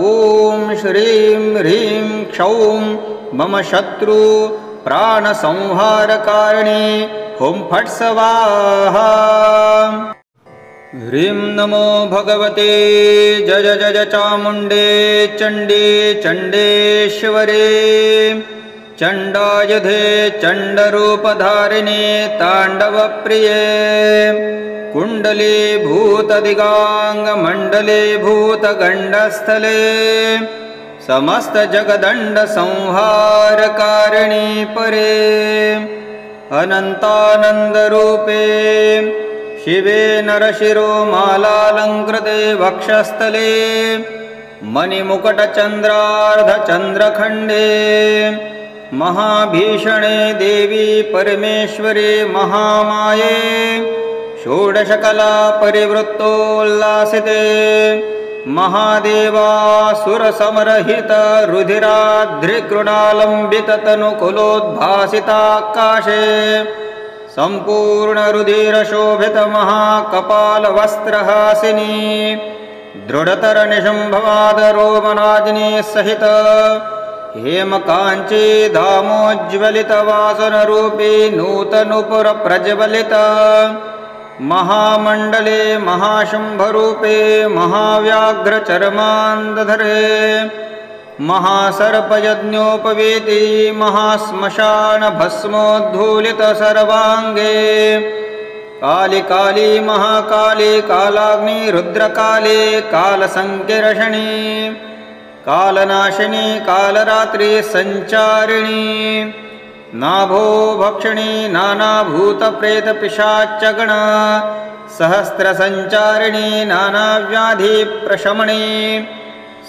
ॐ श्रीं ह्रीं क्षौं मम शत्रु प्राणसंहारकारिणी हुं फट् स्वाहा। ह्रीं नमो भगवते जय जय चामुण्डे चण्डे चण्डेश्वरे चण्डायुधे चण्डरूपधारिणे ताण्डवप्रिये कुण्डलीभूतदिगाङ्गमण्डले भूतगण्डस्थले समस्तजगदण्डसंहारकारिणी परे अनन्तानन्दरूपे शिवे नरशिरोमालालङ्कृते वक्षस्थले मणिमुकुटचन्द्रार्धचन्द्रखण्डे महाभीषणे देवी परमेश्वरे महामाये षोडशकला परिवृत्तोल्लासिते महादेवासुरसमरहित रुधिराद्रिकृणालम्बित तनुकुलोद्भासिताकाशे सम्पूर्णरुधिरशोभित महाकपालवस्त्रहासिनी दृढतरनिशम्भवादरोमनाजिनी सहित हेमकाञ्ची धामोज्ज्वलितवासनरूपी नूतनूपुरप्रज्वलित महामण्डले महाशुम्भरूपे महाव्याघ्रचर्मान्दधरे महासर्पयज्ञोपवीति महाश्मशानभस्मोद्धूलित सर्वाङ्गे काली काली महाकाली कालाग्नि रुद्रकाली कालसङ्किर्षणी कालनाशिनी कालरात्रि संचारिणी नाभो भक्षिणी नानाभूतप्रेतपिशाच्चगण सहस्रसञ्चारिणी नानाव्याधिप्रशमनी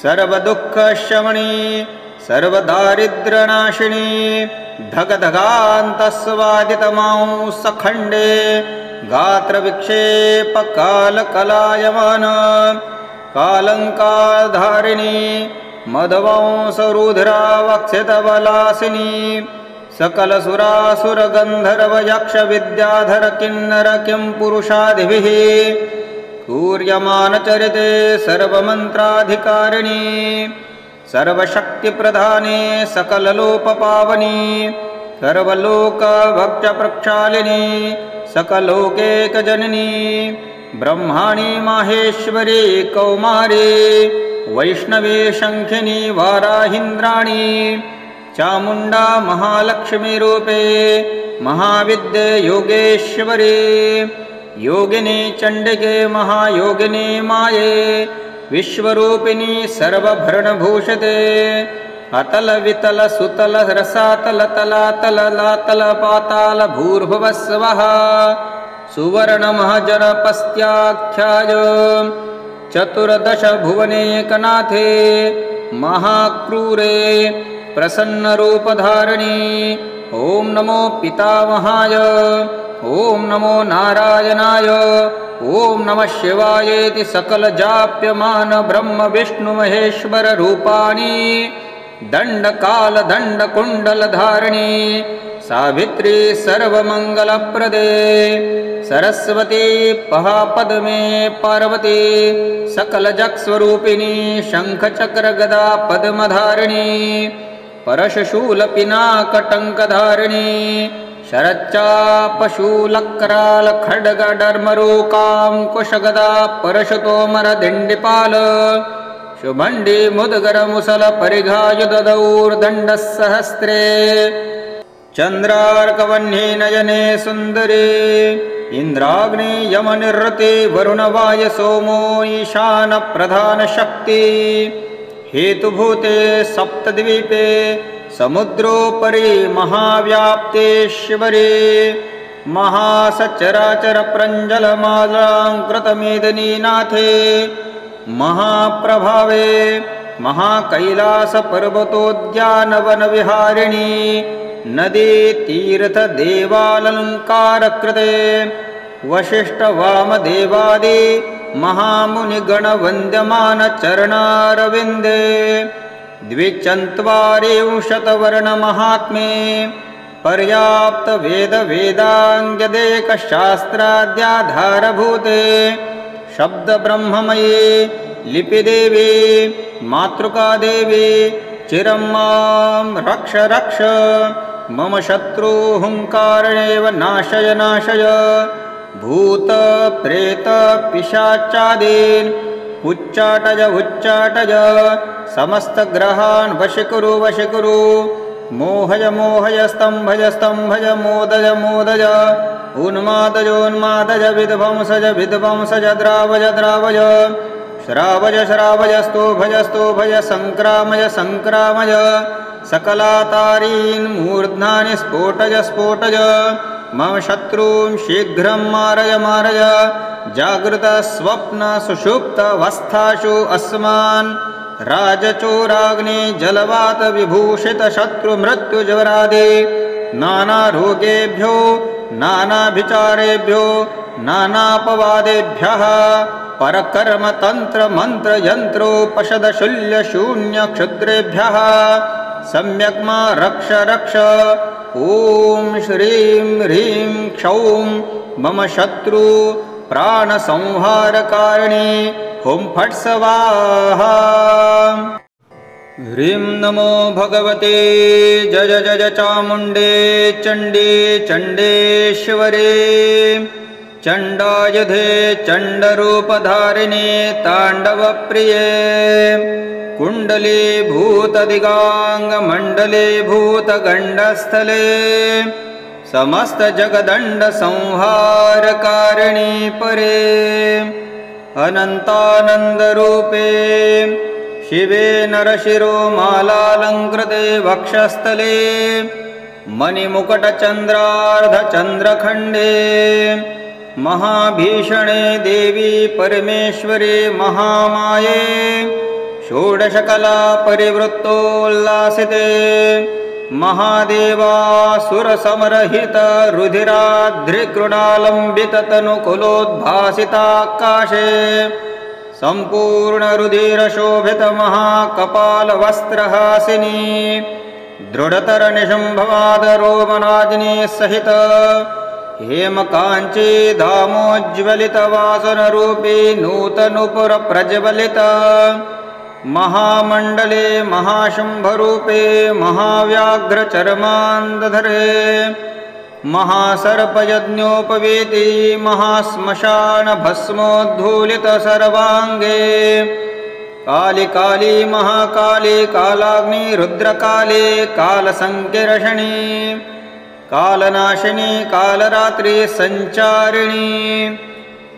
सर्वदुःखशमनी सर्वदारिद्र्यनाशिनी धगधगान्तस्वादितमांसखण्डे गात्रविक्षेपकालकलायमान कालङ्कारधारिणी मदवंसरुधिरावक्षितबलासिनी सकलसुरासुरगन्धर्वयक्षविद्याधर किन्नर किं पुरुषादिभिः कूर्यमानचरिते सर्वमन्त्राधिकारिणी सर्वशक्तिप्रधाने सकललोपपावनी सर्वलोकभक्षप्रक्षालिनी सकलोकैकजननी ब्रह्माणी माहेश्वरी कौमारी वैष्णवी शङ्खिनी वाराहीन्द्राणी चामुण्डा महालक्ष्मीरूपे महाविद्ये योगेश्वरी योगिनी चण्डिके महायोगिनी माये विश्वरूपिणी सर्वभरणभूषिते अतल वितल सुतल रसातल तलातल लातल पाताल भूर्भुवस्वः सुवर्णमहाजनपस्त्याख्याय चतुर्दश भुवनेकनाथे महाक्रूरे प्रसन्नरूपधारिणी ॐ नमो पितामहाय ॐ नमो नारायणाय ॐ नमः शिवायेति सकलजाप्यमान ब्रह्म विष्णु महेश्वर रूपाणि दण्डकालदण्डकुण्डलधारिणी सावित्री सर्वमङ्गलप्रदे सरस्वती महापद्मे पार्वती सकलजगस्वरूपिणी शङ्खचक्रगदा पद्मधारिणी परशूलपिनाकटङ्कधारिणी शरच्चापशूलक्रालखड्गडर्मरूकाङ्कुशगदा परशुतोमरदिण्डिपाल शुभण्डी मुद्गरमुसलपरिघायुधदौर्दण्डस्सहस्रे चन्द्रार्कवह्नि नयने सुन्दरे इन्द्राग्नि यमनिरृते वरुणवायसोमो ईशानप्रधानशक्ति हेतुभूते सप्तद्वीपे समुद्रोपरि महाव्याप्तेश्वरे महासचराचरप्रञ्जलमालाङ्कृतमेदिनीनाथे महाप्रभावे महाकैलासपर्वतोद्यानवनविहारिणी नदी तीर्थदेवालङ्कारकृते वसिष्ठवामदेवादि महामुनिगणवन्द्यमानचरणारविन्दे द्विचत्वारिंशत्वर्णमहात्म्ये पर्याप्तवेदवेदाङ्गदेकशास्त्राद्याधारभूते शब्दब्रह्ममयी लिपिदेवी मातृकादेवी चिरं मां रक्ष रक्ष मम शत्रुहुङ्कारेव नाशय नाशय भूतप्रेतपिशाचादीन् उच्चाटय उच्चाटय समस्तग्रहान् वशीकुरु वशीकुरु मोहय मोहय स्तम्भय स्तम्भय मोदय मोदय उन्मादय उन्मादय विध्वंसज विध्वंसज द्रावय द्रावय श्रावय श्रावय स्तोभय स्तोभय सङ्क्रामय सङ्क्रामय सकलातारीन् मूर्ध्नानि स्फोटय स्फोटय मम शत्रून् शीघ्रं मारय मारय जागृतस्वप्नसुषुप्तावस्थासु अस्मान् राजचोराग्नि जलवातविभूषितशत्रुमृत्युज्वरादि नानारोगेभ्यो नानाभिचारेभ्यो नानापवादेभ्यः परकर्मतन्त्रमन्त्रयन्त्रोपशदशूल्यशून्यक्षुद्रेभ्यः सम्यक् मा रक्ष रक्ष ॐ श्रीं ह्रीं क्षौं मम शत्रु प्राणसंहारकारिणी हुं फट् स्वाहा। ह्रीं नमो भगवते जय जय चामुण्डे चण्डे चण्डेश्वरे चण्डायुधे चण्डरूपधारिणे ताण्डवप्रिये कुण्डलीभूतदिगाङ्गमण्डलीभूतगण्डस्थले समस्तजगदण्डसंहारकारिणी परे अनन्तानन्दरूपे शिवे नरशिरोमालालङ्कृते वक्षस्थले मणिमुकुटचन्द्रार्धचन्द्रखण्डे महाभीषणे देवी परमेश्वरी महामाये षोडशकला परिवृत्तोल्लासिते महादेवासुरसमरहित रुधिराद्रिकृणालम्बिततनुकुलोद्भासिताकाशे सम्पूर्णरुधिरशोभित महाकपालवस्त्रहासिनी दृढतरनिशम्भवादरोमनाजिनी सहित हेमकाञ्ची धामोज्ज्वलितवासनरूपी नूतनूपुरप्रज्वलित महामण्डले महाशुम्भरूपे महाव्याघ्रचर्मान्धरे महासर्पयज्ञोपवीति महाश्मशानभस्मोद्धूलित सर्वाङ्गे काली काली महाकाली कालाग्नि रुद्रकाली कालसङ्कीर्षणी कालनाशिनी कालरात्रि संचारिणी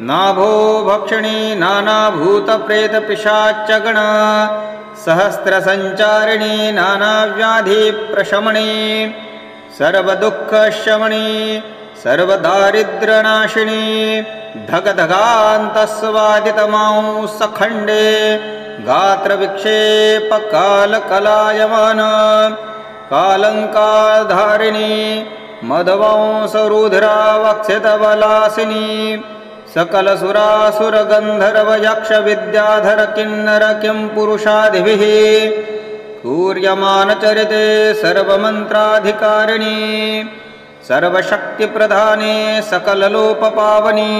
नाभो भक्षिणी नानाभूतप्रेतपिशाच्चगण सहस्रसञ्चारिणी नानाव्याधिप्रशमनी सर्वदुःखशमनी सर्वदारिद्र्यनाशिनी धगधगान्तस्वादितमांसखण्डे गात्रविक्षेपकालकलायमान कालङ्कारधारिणी मदवंसरुधिरा वक्षितबलासिनी सकलसुरासुरगन्धर्वयक्षविद्याधर किन्नर किं पुरुषादिभिः कूर्यमानचरिते सर्वमन्त्राधिकारिणी सर्वशक्तिप्रधाने सकललोकपावनी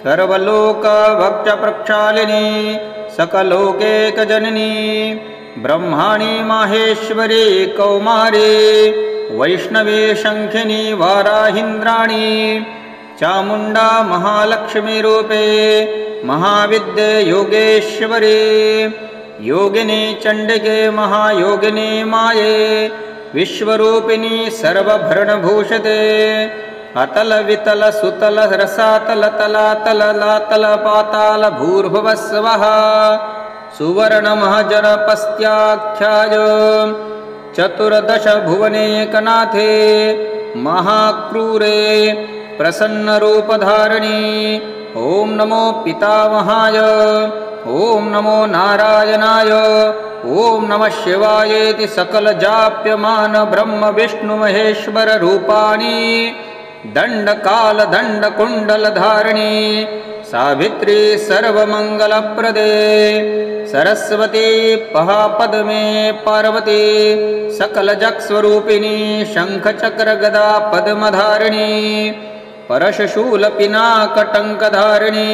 सर्वलोकभक्षप्रक्षालिनी सकलोकैकजननी ब्रह्माणी माहेश्वरी कौमारी वैष्णवी शङ्खिनी वाराहीन्द्राणी चामुण्डा महालक्ष्मीरूपे महाविद्ये योगेश्वरी योगिनी चण्डिके महायोगिनी माये विश्वरूपिणी सर्वभरणभूषिते अतल वितल सुतल रसातल तलातल लातल पाताल भूर्भुवस्वः सुवर्णमहाजनपस्त्याख्याय चतुर्दश भुवनेकनाथे महाक्रूरे प्रसन्नरूपधारिणी ॐ नमो पितामहाय ॐ नमो नारायणाय ॐ नमः शिवायेति सकलजाप्यमान ब्रह्म विष्णु महेश्वर रूपाणि दण्डकालदण्डकुण्डलधारिणी सावित्री सर्वमङ्गलप्रदे सरस्वती महापद्मे पार्वती सकलजगस्वरूपिणी शङ्खचक्रगदा पद्मधारिणी परशशूलपिनाकटङ्कधारिणी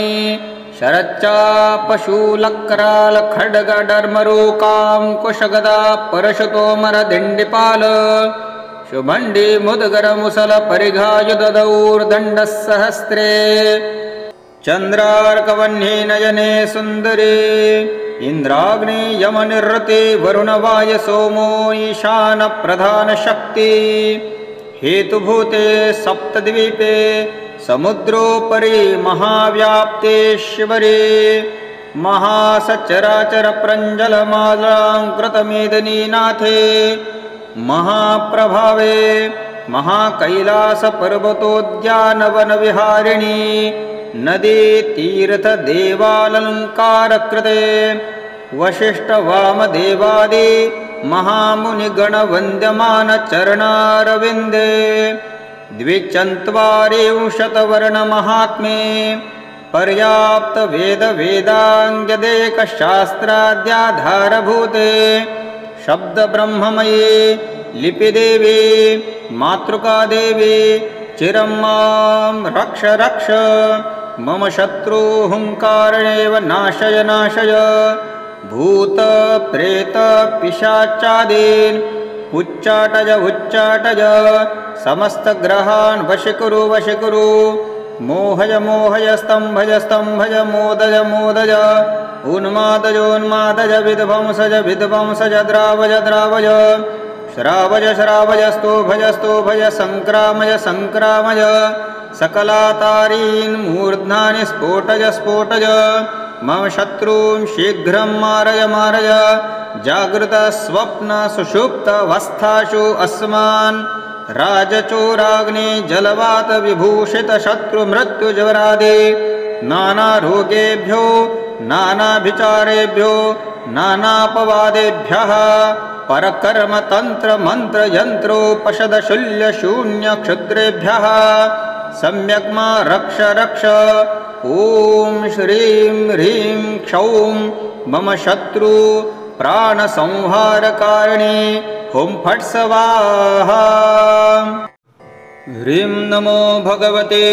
शरच्चापशूलक्रालखड्गडर्मरूकाङ्कुशगदा परशुतोमरदिण्डिपाल शुभण्डी मुद्गरमुसलपरिघायुधदौर्दण्डस्सहस्रे चन्द्रार्कवह्नि नयने सुन्दरी इन्द्राग्नि यमनिरृते वरुणवायसोमो ईशानप्रधानशक्ति हेतुभूते सप्तद्वीपे समुद्रोपरि महाव्याप्तेश्वरी महासचराचरप्रञ्जलमालाङ्कृतमेदिनीनाथे महाप्रभावे महाकैलासपर्वतोद्यानवनविहारिणी नदी तीर्थदेवालङ्कारकृते वसिष्ठवामदेवादि महामुनिगणवन्द्यमानचरणारविन्दे द्विचत्वारिंशत्वर्णमहात्म्ये पर्याप्तवेदवेदाङ्गदेकशास्त्राद्याधारभूते शब्दब्रह्ममयी लिपिदेवी मातृकादेवी चिरं मां रक्ष रक्ष मम शत्रुहुङ्कारेव नाशय नाशय भूतप्रेतपिशाचादीन् उच्चाटय उच्चाटय समस्तग्रहान् वशीकुरु वशीकुरु मोहय मोहय स्तम्भय स्तम्भय मोदय मोदय उन्मादयोन्मादय विध्वंसय विध्वंसय द्रावय द्रावय श्रावय श्रावय स्तोभय स्तोभय सङ्क्रामय सङ्क्रामय सकलातारीन् मूर्ध्नानि स्फोटय स्फोटय मम शत्रून् शीघ्रं मारय मारय जागृत स्वप्न सुषुप्तावस्थासु अस्मान् राजचोराग्नि जलवात विभूषित शत्रुमृत्युज्वरादि नानारोगेभ्यो नानाभिचारेभ्यो नानापवादेभ्यः परकर्म तंत्र मंत्र यंत्रोपशदशूल्यशून्य क्षुद्रेभ्यः सम्यक् मा रक्ष रक्ष ॐ श्रीं ह्रीं क्षौं मम शत्रु प्राणसंहारकारिणी हुं फट् स्वाहा। ह्रीं नमो भगवते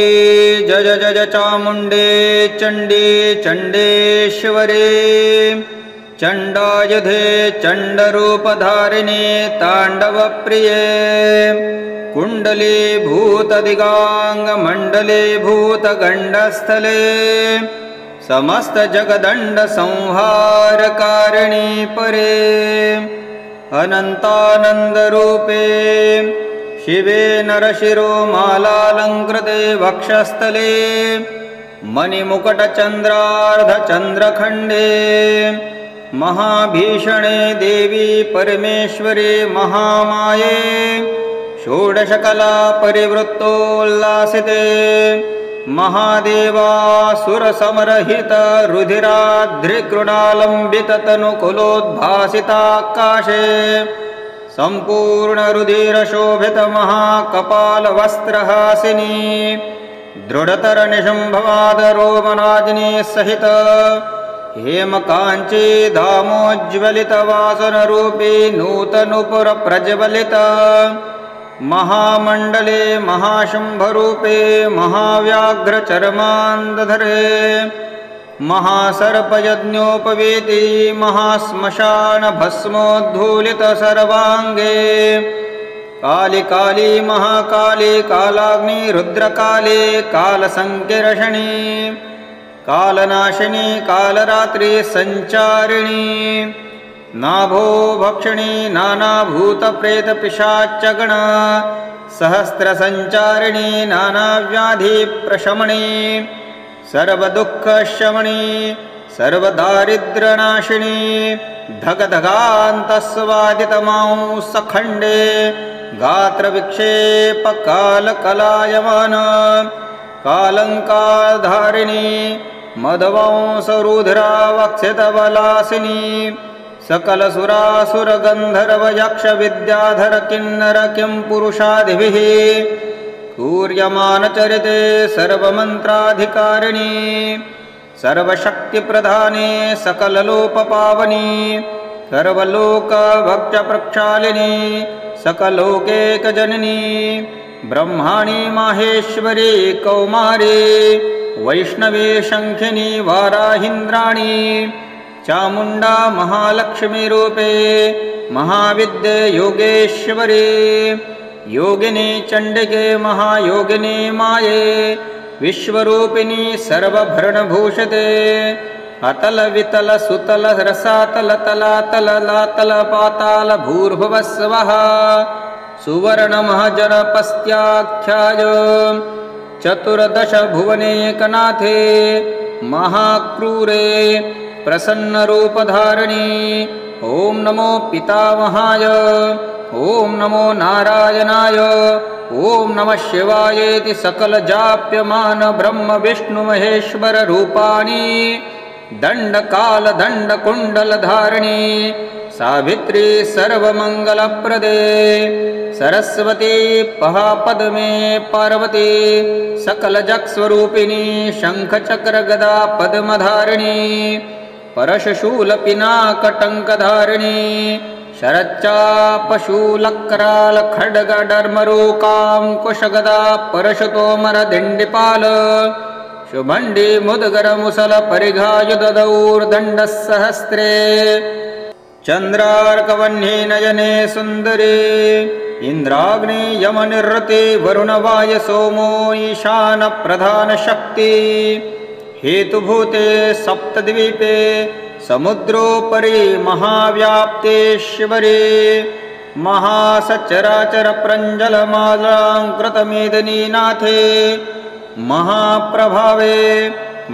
जय जय चामुण्डे चण्डे चण्डेश्वरे चण्डायुधे चण्डरूपधारिणे ताण्डवप्रिये कुण्डलीभूतदिगाङ्गमण्डले भूतगण्डस्थले समस्तजगदण्डसंहारकारिणी परे अनन्तानन्दरूपे शिवे नरशिरोमालालङ्कृते वक्षस्थले मणिमुकुटचन्द्रार्धचन्द्रखण्डे महाभीषणे देवी परमेश्वरी महामाये षोडशकला परिवृत्तोल्लासिते महादेवासुरसमरहित रुधिराद्रिकृणालम्बिततनुकुलोद्भासिताकाशे सम्पूर्णरुधिरशोभितमहाकपालवस्त्रहासिनी दृढतरनिशुम्भवादरोमराजिनी सहित हेमकाञ्ची धामोज्ज्वलितवासनरूपी नूतनूपुरप्रज्वलित महामण्डले महाशुम्भरूपे महाव्याघ्रचर्मान्दधरे महासर्पयज्ञोपवीति महाश्मशानभस्मोद्धूलित सर्वाङ्गे काली काली महाकाली कालाग्नि रुद्रकाली कालसंकीर्षणी कालनाशिनी कालरात्रि संचारिणी नाभो भक्षिणी नानाभूतप्रेतपिशाच्चगण सहस्रसंचारिणी नानाव्याधिप्रशमनी सर्वदुःखशमनी सर्वदारिद्र्यनाशिनी धगधगान्तस्वादितमांसखण्डे गात्रविक्षेपकालकलायमान कालङ्काधारिणी मदवंसरुधिरावक्षितबलासिनी सकलसुरासुरगन्धर्वयक्षविद्याधर किन्नर किं पुरुषादिभिः कूर्यमानचरिते सर्वमन्त्राधिकारिणी सर्वशक्तिप्रधाने सकललोपपावनी सर्वलोकभक्षप्रक्षालिनी सकलोकैकजननी ब्रह्माणी माहेश्वरी कौमारी वैष्णवी शङ्खिनी वाराहीन्द्राणी चामुण्डा महालक्ष्मीरूपे महाविद्ये योगेश्वरी योगिनी चण्डिके महायोगिनी माये विश्वरूपिणी सर्वभरणभूषिते अतल वितल सुतल रसातल तलातल लातल पाताल भूर्भुवस्वः सुवर्णमहाजनपस्त्याख्याय चतुर्दश भुवनेकनाथे महाक्रूरे प्रसन्नरूपधारिणी ॐ नमो पितामहाय ॐ नमो नारायणाय ॐ नमः शिवायेति सकलजाप्यमान ब्रह्म विष्णु महेश्वर रूपाणि दण्डकालदण्डकुण्डलधारिणी सावित्री सर्वमङ्गलप्रदे सरस्वती महापद्मे पार्वती सकलजगस्वरूपिणी शङ्खचक्रगदा पद्मधारिणी परशशूलपिनाकटङ्कधारिणी शरच्चापशूलक्रालखड्गडर्मरूकाङ्कुशगदा परशुतोमरदिण्डिपाल शुभण्डी मुद्गरमुसलपरिघायुधदौर्दण्डस्सहस्रे चन्द्रार्कवह्नि नयने सुन्दरी इन्द्राग्नि यमनिरृते वरुणवायसोमो ईशानप्रधानशक्ति हेतुभूते सप्तद्वीपे समुद्रोपरि महाव्याप्तेश्वरी महासचराचरप्रञ्जलमालाङ्कृतमेदिनीनाथे महाप्रभावे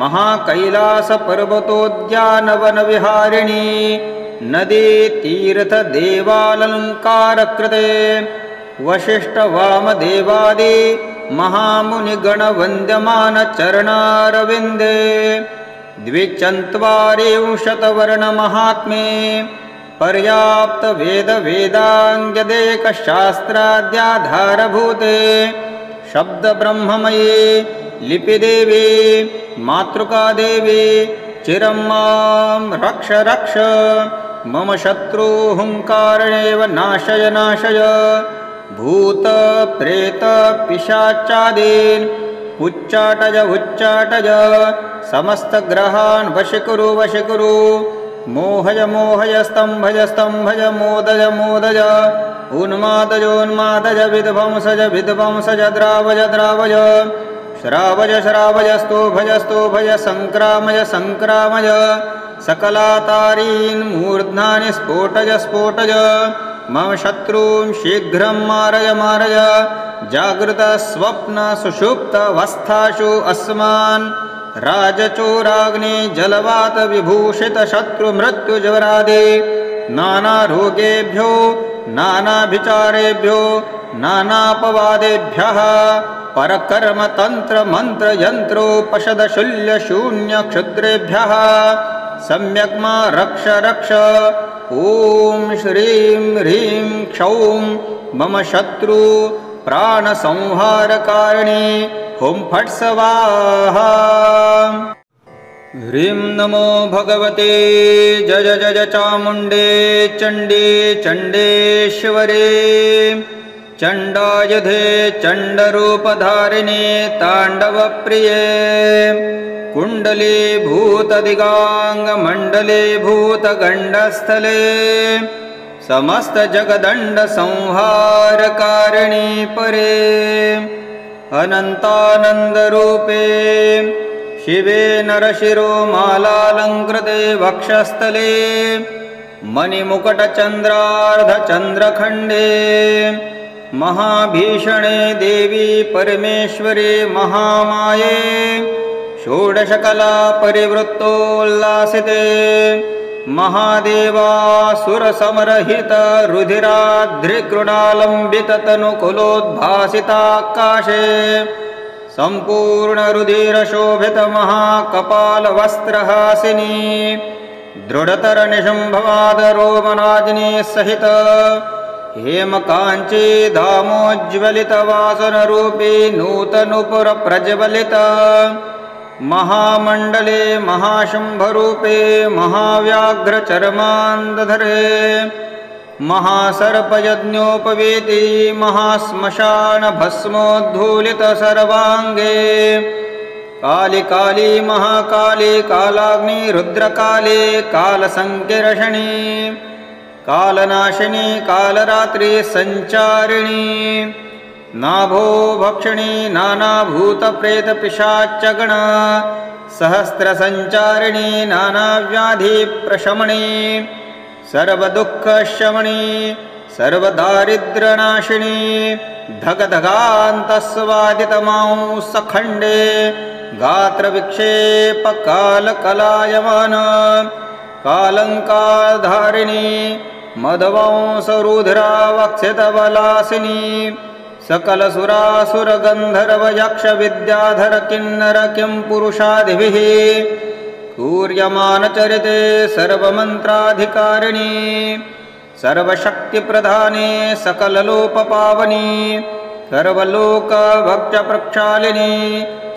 महाकैलासपर्वतोद्यानवनविहारिणी नदीतीर्थदेवालङ्कारकृते वसिष्ठवामदेवादि महामुनिगणवन्द्यमानचरणारविन्दे द्विचत्वारिंशतवर्णमहात्म्ये पर्याप्तवेदवेदाङ्गदेकशास्त्राद्याधारभूते शब्दब्रह्ममयी लिपिदेवी मातृकादेवी चिरं मां रक्ष रक्ष मम शत्रुहुङ्कारेव नाशय नाशय भूतप्रेतपिशाचादीन् उच्चाटय उच्चाटय समस्तग्रहान् वशीकुरु वशीकुरु मोहय मोहय स्तम्भय स्तम्भय मोदय मोदय उन्मादयोन्मादय विध्वंसय विध्वंसय द्रावय द्रावय श्रावय श्रावय स्तोभय स्तोभय सङ्क्रामय सङ्क्रामय सकलातारीन् मूर्ध्नानि स्फोटय स्फोटय मम शत्रून् शीघ्रं मारय मारय जागृत स्वप्न सुषुप्तावस्थासु अस्मान् राजचोराग्नि जलवात विभूषित शत्रु मृत्युज्वरादि नानारोगेभ्यो नानाभिचारेभ्यो नानापवादेभ्यः परकर्म तंत्र मंत्र यंत्रोपषद शूल्य शून्य क्षुद्रेभ्यः सम्यक् मा रक्ष रक्ष ॐ श्रीं ह्रीं क्षौं मम शत्रु प्राणसंहारकारिणी हुं फट् स्वाहा। ह्रीं नमो भगवते जय जय चामुण्डे चण्डे चण्डेश्वरे चण्डायुधे चण्डरूपधारिणे ताण्डवप्रिये कुण्डलीभूतदिगाङ्गमण्डले भूतगण्डस्थले समस्तजगदण्डसंहारकारिणी परे अनन्तानन्दरूपे शिवे नरशिरोमालालङ्कृते वक्षस्थले मणिमुकुटचन्द्रार्धचन्द्रखण्डे महाभीषणे देवी परमेश्वरी महामाये षोडशकला परिवृत्तोल्लासिते महादेवासुरसमरहित रुधिराद्रिकृणालम्बिततनुकुलोद्भासिताकाशे सम्पूर्णरुधिरशोभित महाकपालवस्त्रहासिनी दृढतरनिशम्भवादरोमनाजिनी सहित हेमकाञ्ची धामोज्ज्वलितवासनरूपी नूतनूपुरप्रज्वलित महामण्डले महाशुम्भरूपे महाव्याघ्रचर्मान्धरे महासर्पयज्ञोपवीति महाश्मशानभस्मोद्धूलित सर्वाङ्गे काली काली महाकाली कालाग्नि रुद्रकाली कालसङ्कीर्षणी कालनाशिनी कालरात्रि संचारिणी नाभो भक्षिणी नानाभूतप्रेतपिशाच्चगण सहस्रसञ्चारिणी नानाव्याधिप्रशमनी सर्वदुःखशमनी सर्वदारिद्र्यनाशिनी धगधगान्तस्वादितमांसखण्डे गात्रविक्षेपकालकलायमान कालङ्कारधारिणी मदवंसरुधिरावक्षितबलासिनी सकलसुरासुरगन्धर्वयक्षविद्याधर किन्नर किं पुरुषादिभिः कूर्यमानचरिते सर्वमन्त्राधिकारिणी सर्वशक्तिप्रधाने सकललोपपावनी सर्वलोकभक्षप्रक्षालिनी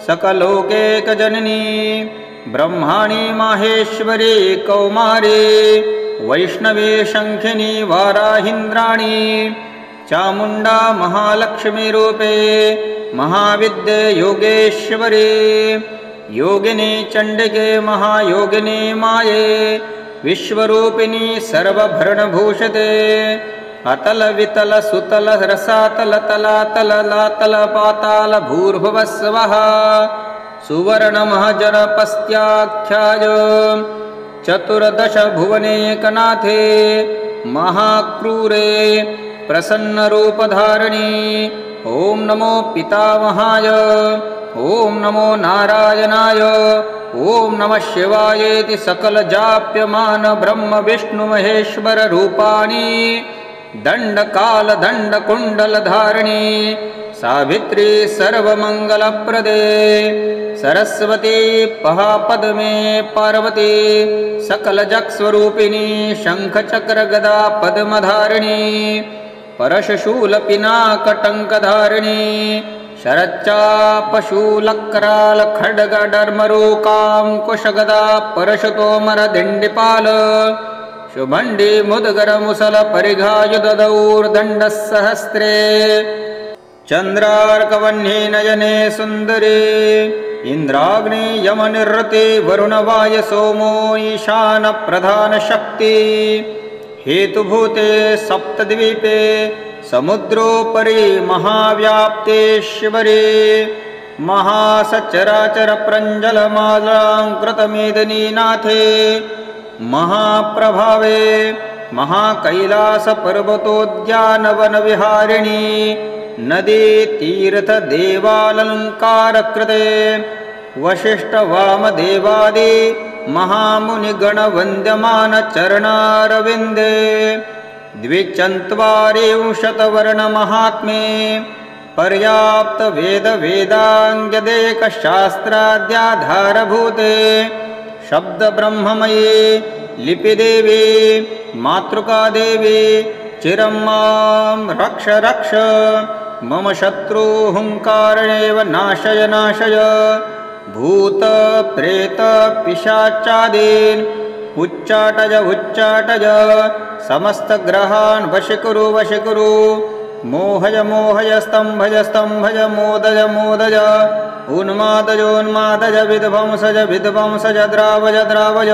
सकलोकैकजननी ब्रह्माणी माहेश्वरी कौमारी वैष्णवी शङ्खिनी वाराहीन्द्राणी चामुण्डा महालक्ष्मीरूपे महाविद्ये योगेश्वरी योगिनी चण्डिके महायोगिनी माये विश्वरूपिणी सर्वभरणभूषिते अतल वितल सुतल रसातल तलातल लातल पाताल भूर्भुवस्वः सुवर्णमहाजनपस्त्याख्याय चतुर्दश भुवनेकनाथे महाक्रूरे प्रसन्नरूपधारिणी ॐ नमो पितामहाय ॐ नमो नारायणाय ॐ नमः शिवायेति सकलजाप्यमान ब्रह्म विष्णु महेश्वर रूपाणि दण्डकालदण्डकुण्डलधारिणी सावित्री सर्वमङ्गलप्रदे सरस्वती महापद्मे पार्वती सकलजगस्वरूपिणी शङ्खचक्रगदा पद्मधारिणी परशशूलपिनाकटङ्कधारिणी शरच्चापशूलक्रालखड्गडर्मरूकाङ्कुशगदा परशुतोमरदिण्डिपाल शुभण्डी मुद्गरमुसलपरिघायुधदौर्दण्डसहस्रे चन्द्रार्कवह्नि नयने सुन्दरी इन्द्राग्नि यमनिरृते वरुणवायसोमो ईशानप्रधानशक्ति हेतुभूते सप्तद्वीपे समुद्रोपरि महाव्याप्तेश्वरी महासचराचरप्रञ्जलमालाङ्कृतमेदिनीनाथे महाप्रभावे महाकैलासपर्वतोद्यानवनविहारिणी नदीतीर्थदेवालङ्कारकृते वसिष्ठवामदेवादि महामुनिगणवन्द्यमानचरणारविन्दे द्विचत्वारिंशत्वर्णमहात्म्ये पर्याप्तवेदवेदाङ्गदेकशास्त्राद्याधारभूते शब्दब्रह्ममयी लिपिदेवी मातृका देवी चिरं मां रक्ष रक्ष मम शत्रुहुङ्कारेव नाशय नाशय भूत प्रेत पिशाचादीन् उच्चाटय उच्चाटय समस्तग्रहान् वशीकुरु वशीकुरु मोहय मोहय स्तम्भय स्तम्भय मोदय मोदय उन्मादयोन्मादय विध्वंसज विध्वंसज द्रावय द्रावय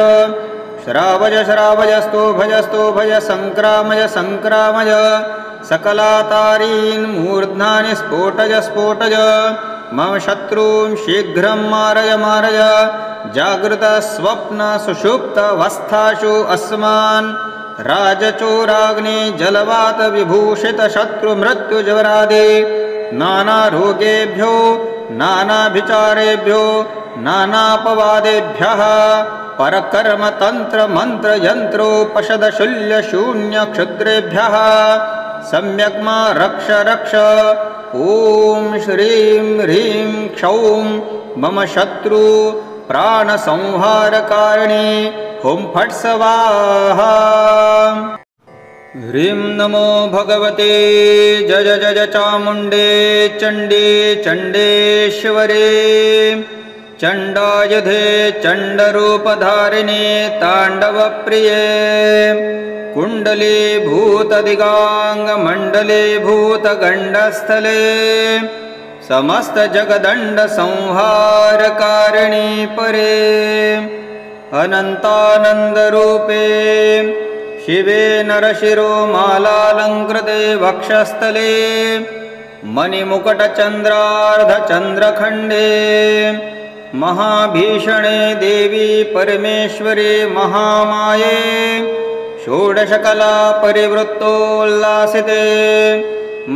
श्रावय श्रावय स्तोभय स्तोभय सङ्क्रामय सङ्क्रामय सकलातारीन् मूर्ध्नानि स्फोटय स्फोटय मम शत्रून् शीघ्रं मारय मारय जागृत स्वप्न सुषुप्तावस्थासु अस्मान् राजचोराग्नि जलवात विभूषित शत्रु मृत्युज्वरादि नानारोगेभ्यो नानाभिचारेभ्यो नानापवादेभ्यः परकर्म तंत्र मंत्र यंत्रोपशदशूल्य शून्य क्षुद्रेभ्यः सम्यक् मा रक्ष रक्ष ॐ श्रीं ह्रीं क्षौं मम शत्रु प्राणसंहारकारिणी हुं फट् स्वाहा। ह्रीं नमो भगवते जय जय चामुण्डे चण्डे चण्डेश्वरे चण्डायुधे चण्डरूपधारिणे ताण्डवप्रिये कुण्डलीभूतदिगाङ्गमण्डलीभूतगण्डस्थले समस्तजगदण्डसंहारकारिणी परे अनन्तानन्दरूपे शिवे नरशिरोमालालङ्कृते वक्षस्थले मणिमुकुटचन्द्रार्धचन्द्रखण्डे महाभीषणे देवी परमेश्वरी महामाये षोडशकला परिवृत्तोल्लासिते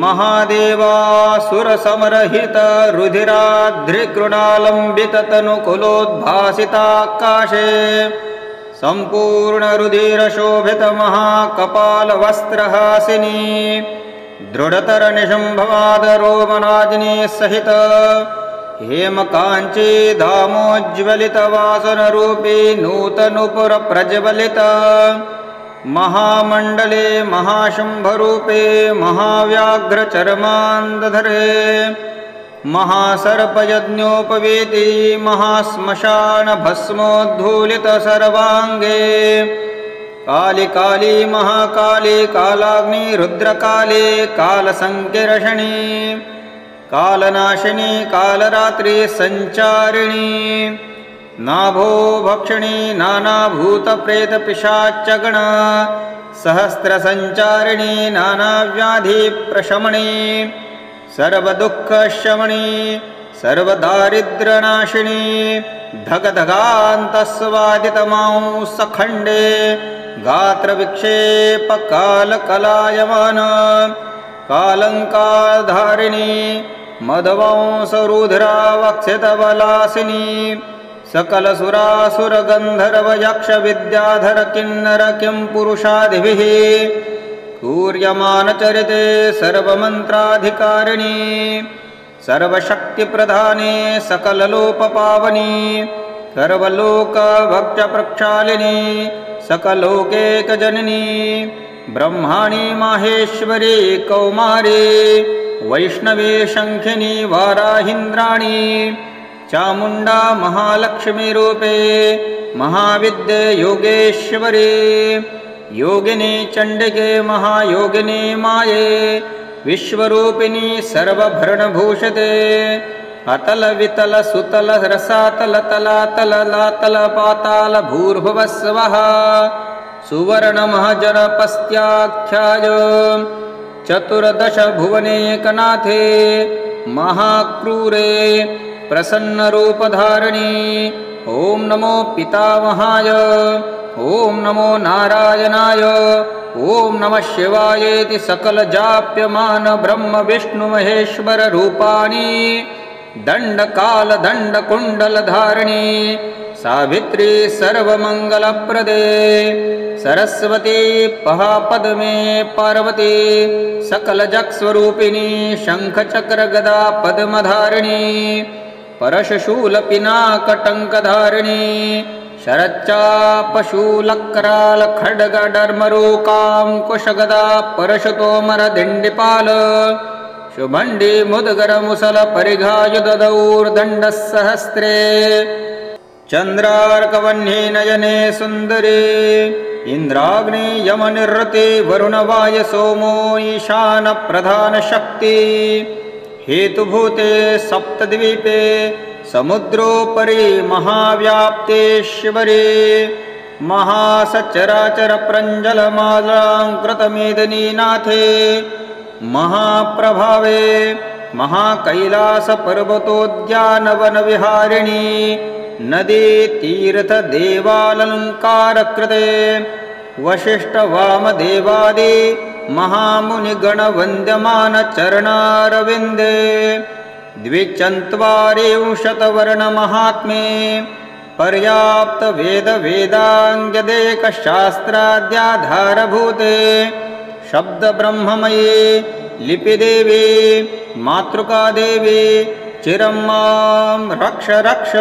महादेवासुरसमरहित रुधिराद्रिकृणालम्बित तनुकुलोद्भासिताकाशे सम्पूर्णरुधिरशोभित महाकपालवस्त्रहासिनी दृढतरनिशम्भवादरोमराजिनी सहित हेमकाञ्ची धामोज्ज्वलितवासनरूपी नूतनूपुरप्रज्वलित महामण्डले महाशुम्भरूपे महाव्याघ्रचर्मान्धरे महासर्पयज्ञोपवीति महाश्मशानभस्मोद्धूलित सर्वाङ्गे काली काली महाकाली कालाग्नि रुद्रकाली कालसङ्कीर्षणी कालनाशिनी कालरात्रि संचारिणी नाभो भक्षिणी नानाभूतप्रेतपिशाच्चगण सहस्रसञ्चारिणी नानाव्याधिप्रशमनी सर्वदुःखशमनी सर्वदारिद्र्यनाशिनी धगधगान्तस्वादितमांसखण्डे गात्रविक्षेपकालकलायमान कालङ्कारधारिणी मदवंसरुधिरावक्षितबलासिनी सकलसुरासुरगन्धर्वयक्षविद्याधर किन्नर किं पुरुषादिभिः कूर्यमानचरिते सर्वमन्त्राधिकारिणी सर्वशक्तिप्रधाने सकललोकपावनी सर्वलोकभक्तप्रक्षालिनी सकलोकैकजननी ब्रह्माणी माहेश्वरी कौमारी वैष्णवी शङ्खिनी वाराहीन्द्राणी चामुण्डा महालक्ष्मीरूपे महाविद्ये योगेश्वरी योगिनी चण्डिके महायोगिनी माये विश्वरूपिणी सर्वभरणभूषिते अतल वितल सुतल रसातल तलातल लातल पाताल भूर्भुवस्वः सुवर्णमहाजनपस्त्याख्याय चतुर्दश भुवनेकनाथे महाक्रूरे प्रसन्नरूपधारिणी ॐ नमो पितामहाय ॐ नमो नारायणाय ॐ नमः शिवायेति सकलजाप्यमान ब्रह्म विष्णु महेश्वर रूपाणि दण्डकालदण्डकुण्डलधारिणी सावित्री सर्वमङ्गलप्रदे सरस्वती महापद्मे पार्वती सकलजगस्वरूपिणी शङ्खचक्रगदा पद्मधारिणी परशूलपिनाकटङ्कधारिणी शरच्चापशूलक्रालखड्गडर्मरूकाङ्कुशगदा परशुतोमरदिण्डिपाल शुभण्डी मुद्गरमुसलपरिघायुधदौर्दण्डः चन्द्रार्कवह्नि नयने सुन्दरे इन्द्राग्नि यमनिरृते वरुणवायसोमो ईशानप्रधानशक्ति हेतुभूते सप्तद्वीपे समुद्रोपरि महाव्याप्तेश्वरे महासचराचरप्रञ्जलमालाङ्कृतमेदिनीनाथे महाप्रभावे महाकैलासपर्वतोद्यानवनविहारिणि नदी तीर्थदेवालङ्कारकृते वसिष्ठवामदेवादि महामुनिगणवन्द्यमानचरणारविन्दे द्विचत्वारिंशत्वर्णमहात्म्ये पर्याप्तवेदवेदाङ्गदेकशास्त्राद्याधारभूते शब्दब्रह्ममये लिपिदेवी मातृकादेवी चिरं मां रक्ष रक्ष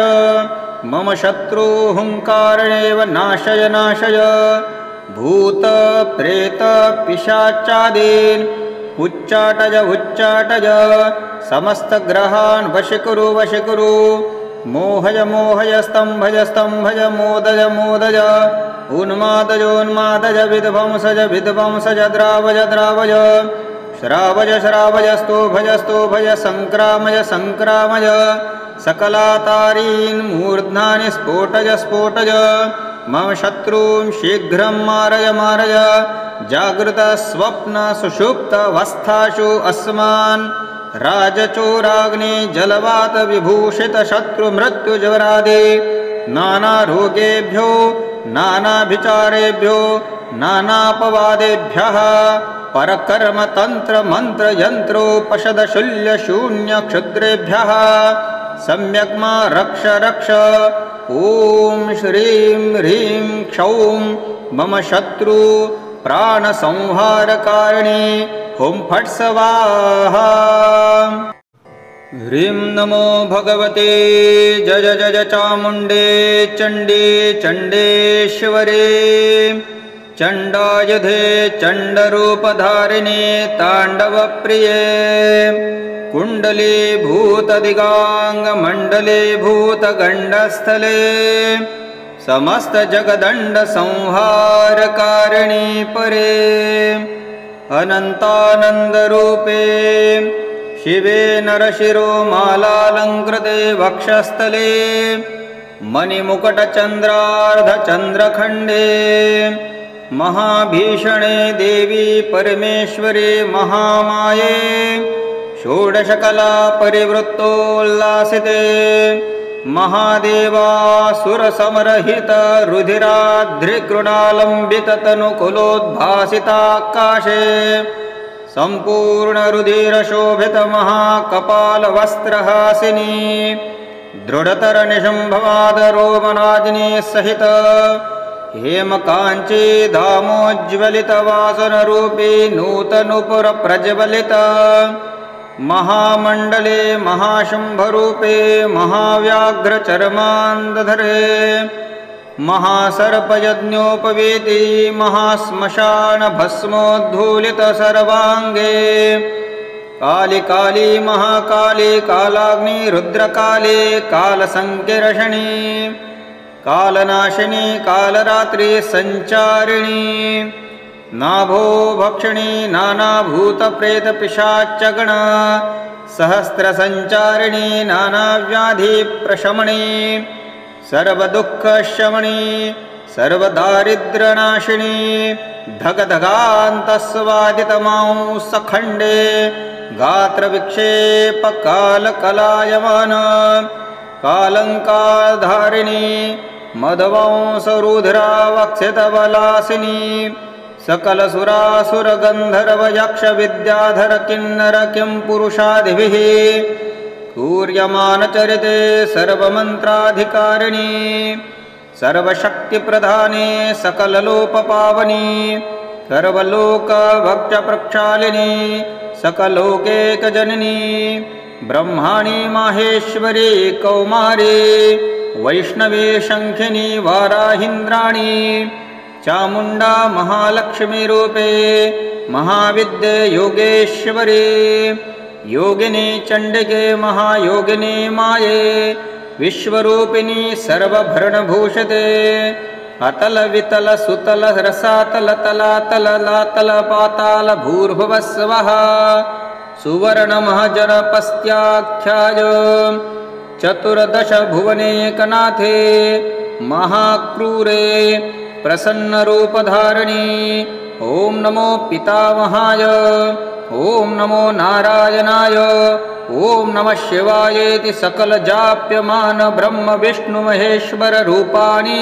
मम शत्रुहुङ्कारेव नाशय नाशय भूतप्रेतपिशाचादीन् उच्चाटय उच्चाटय समस्तग्रहान् वशीकुरु वशीकुरु मोहय मोहय स्तम्भय स्तम्भय मोदय मोदय उन्मादयोन्मादय विध्वंसय विध्वंसय द्रावय द्रावय श्रावय श्रावय स्तोभय स्तोभय सङ्क्रामय सङ्क्रामय सकलातारीन् मूर्ध्नानि स्फोटय स्फोटय मम शत्रून् शीघ्रं मारय मारय जागृतस्वप्नसुषुप्तावस्थासु अस्मान् राजचोराग्नि जलवातविभूषितशत्रुमृत्युज्वरादि नानारोगेभ्यो नानाभिचारेभ्यो नानापवादेभ्यः परकर्मतन्त्रमन्त्रयन्त्रोपशदशूल्यशून्यक्षुद्रेभ्यः सम्यक् मा रक्ष रक्ष ॐ श्रीं ह्रीं क्षौं मम शत्रु प्राणसंहारकारिणी हुं फट् स्वाहा। ह्रीं नमो भगवते जय जय चामुण्डे चण्डे चण्डेश्वरे चण्डायुधे चण्डरूपधारिणे ताण्डवप्रिये कुण्डलीभूतदिगाङ्गमण्डले भूतगण्डस्थले समस्तजगदण्डसंहारकारिणी परे अनन्तानन्दरूपे शिवे नरशिरोमालालङ्कृते वक्षस्थले मणिमुकुटचन्द्रार्धचन्द्रखण्डे महाभीषणे देवी परमेश्वरे महामाये षोडशकला परिवृत्तोल्लासिते महादेवासुरसमरहित रुधिराद्रिकृणालम्बिततनुकुलोद्भासिताकाशे सम्पूर्णरुधिरशोभित महाकपालवस्त्रहासिनी दृढतरनिशुम्भवादरोमराजिनी सहित हेमकाञ्ची धामोज्ज्वलितवासनरूपी नूतनुपुरप्रज्वलित महामण्डले महाशुम्भरूपे महाव्याघ्रचर्मान्दधरे महासर्पयज्ञोपवीति महाश्मशानभस्मोद्धूलित सर्वाङ्गे काली काली महाकाली कालाग्नि रुद्रकाली कालसङ्कीर्षणी कालनाशिनी कालरात्रि सञ्चारिणी नाभो भक्षिणी नानाभूतप्रेतपिशाच्यगण सहस्रसञ्चारिणी नानाव्याधिप्रशमनी सर्वदुःखशमनी सर्वदारिद्र्यनाशिनी धगधगान्तस्वादितमांसखण्डे गात्रविक्षेपकालकलायमान कालङ्कारधारिणी मदवंसरुधिरावक्षितबलासिनी सकलसुरासुरगन्धर्वयक्षविद्याधर किन्नर किं पुरुषादिभिः कूर्यमानचरिते सर्वमन्त्राधिकारिणी सर्वशक्तिप्रधाने सकललोपपावनी सर्वलोकभक्षप्रक्षालिनी सकलोकैकजननी ब्रह्माणी माहेश्वरी कौमारी वैष्णवी शङ्खिनी वाराहीन्द्राणी चामुण्डा महालक्ष्मीरूपे महाविद्ये योगेश्वरी योगिनी चण्डिके महायोगिनी माये विश्वरूपिणी सर्वभरणभूषिते अतल वितल सुतल रसातल तलातल लातल पाताल भूर्भुवस्वः सुवर्णमहाजनपस्त्याख्याय चतुर्दश भुवनेकनाथे महाक्रूरे प्रसन्नरूपधारिणी ॐ नमो पितामहाय ॐ नमो नारायणाय ॐ नमः शिवायेति सकलजाप्यमान ब्रह्म विष्णु महेश्वर रूपाणि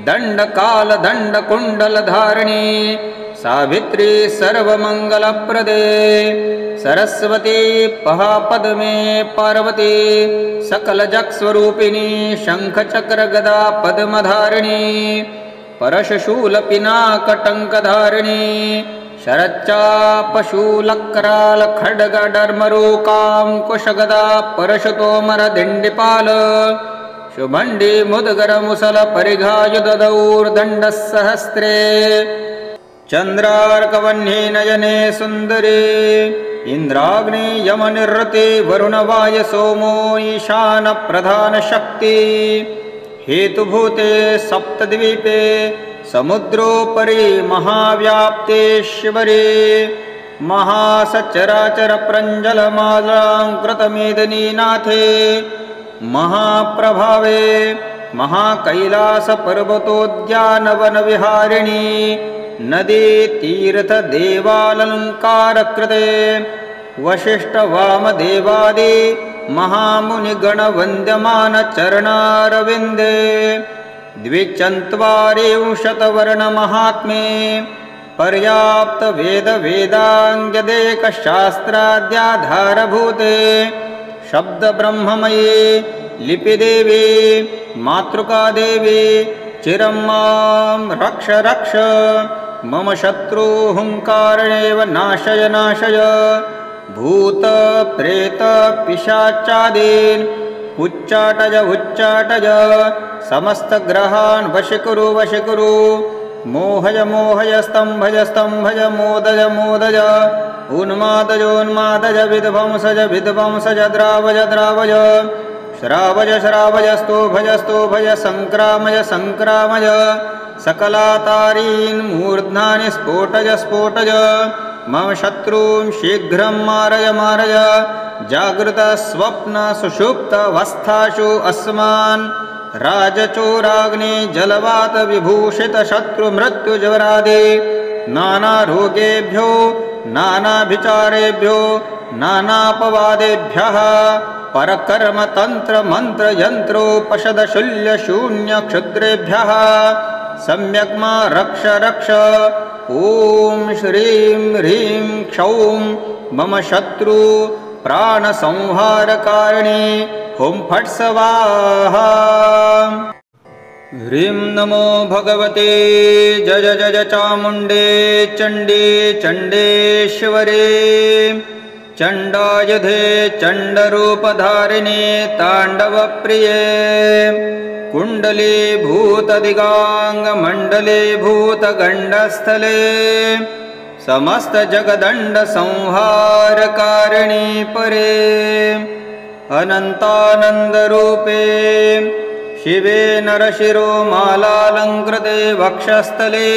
दण्डकालदण्डकुण्डलधारिणी सावित्री सर्वमङ्गलप्रदे सरस्वती पहापद्मे पार्वती सकलजगस्वरूपिणी शङ्खचक्रगदा पद्मधारिणी परशूलपिनाकटङ्कधारिणी शरच्चापशूलक्रालखड्गडर्मरूकाङ्कुशगदा परशुतोमरदिण्डिपाल शुभण्डी मुद्गरमुसलपरिघायुधदौर्दण्डस्सहस्रे चन्द्रार्कवह्नि नयने सुन्दरी इन्द्राग्नि यमनिरृते वरुणवायसोमो ईशानप्रधानशक्ति हेतुभूते सप्तद्वीपे समुद्रोपरि महाव्याप्तेश्वरी महासचराचरप्रञ्जलमालाङ्कृतमेदिनीनाथे महाप्रभावे महाकैलासपर्वतोद्यानवनविहारिणी नदीतीर्थदेवालङ्कारकृते वसिष्ठवामदेवादि महामुनिगणवन्द्यमानचरणारविन्दे द्विचत्वारिंशत्वर्णमहात्म्ये पर्याप्तवेदवेदाङ्गदेकशास्त्राद्याधारभूते शब्दब्रह्ममयी लिपिदेवी मातृकादेवी चिरं मां रक्ष रक्ष मम शत्रुहुङ्कारेव नाशय नाशय भूतप्रेतपिशाचादीन् उच्चाटय उच्चाटय समस्तग्रहान् वशीकुरु वशीकुरु मोहय मोहय स्तम्भय स्तम्भय मोदय मोदय उन्मादयोन्मादय विध्वंसय विध्वंसय द्रावय द्रावय श्रावय श्रावय स्तोभय स्तोभय सङ्क्रामय सङ्क्रामय सकलातारीन् मूर्ध्नानि स्फोटय स्फोटय मम शत्रून् शीघ्रं मारय मारय जागृत स्वप्न सुषुप्तावस्थासु अस्मान् राजचोराग्नि जलवात विभूषित शत्रु मृत्युज्वरादि नानारोगेभ्यो नानाभिचारेभ्यो नानापवादेभ्यः परकर्म तंत्र मंत्र यंत्रोपशद शूल्य शून्य क्षुद्रेभ्यः सम्यक् मा रक्ष रक्ष ॐ श्रीं ह्रीं क्षौं मम शत्रु प्राणसंहारकारिणी हुं फट् स्वाहा। ह्रीं नमो भगवते जय जय चामुण्डे चण्डे चण्डेश्वरे चण्डायुधे चण्डरूपधारिणे ताण्डवप्रिये कुण्डलीभूतदिगाङ्गमण्डलीभूतगण्डस्थले समस्तजगदण्डसंहारकारिणी परे अनन्तानन्दरूपे शिवे नरशिरोमालालङ्कृते वक्षस्थले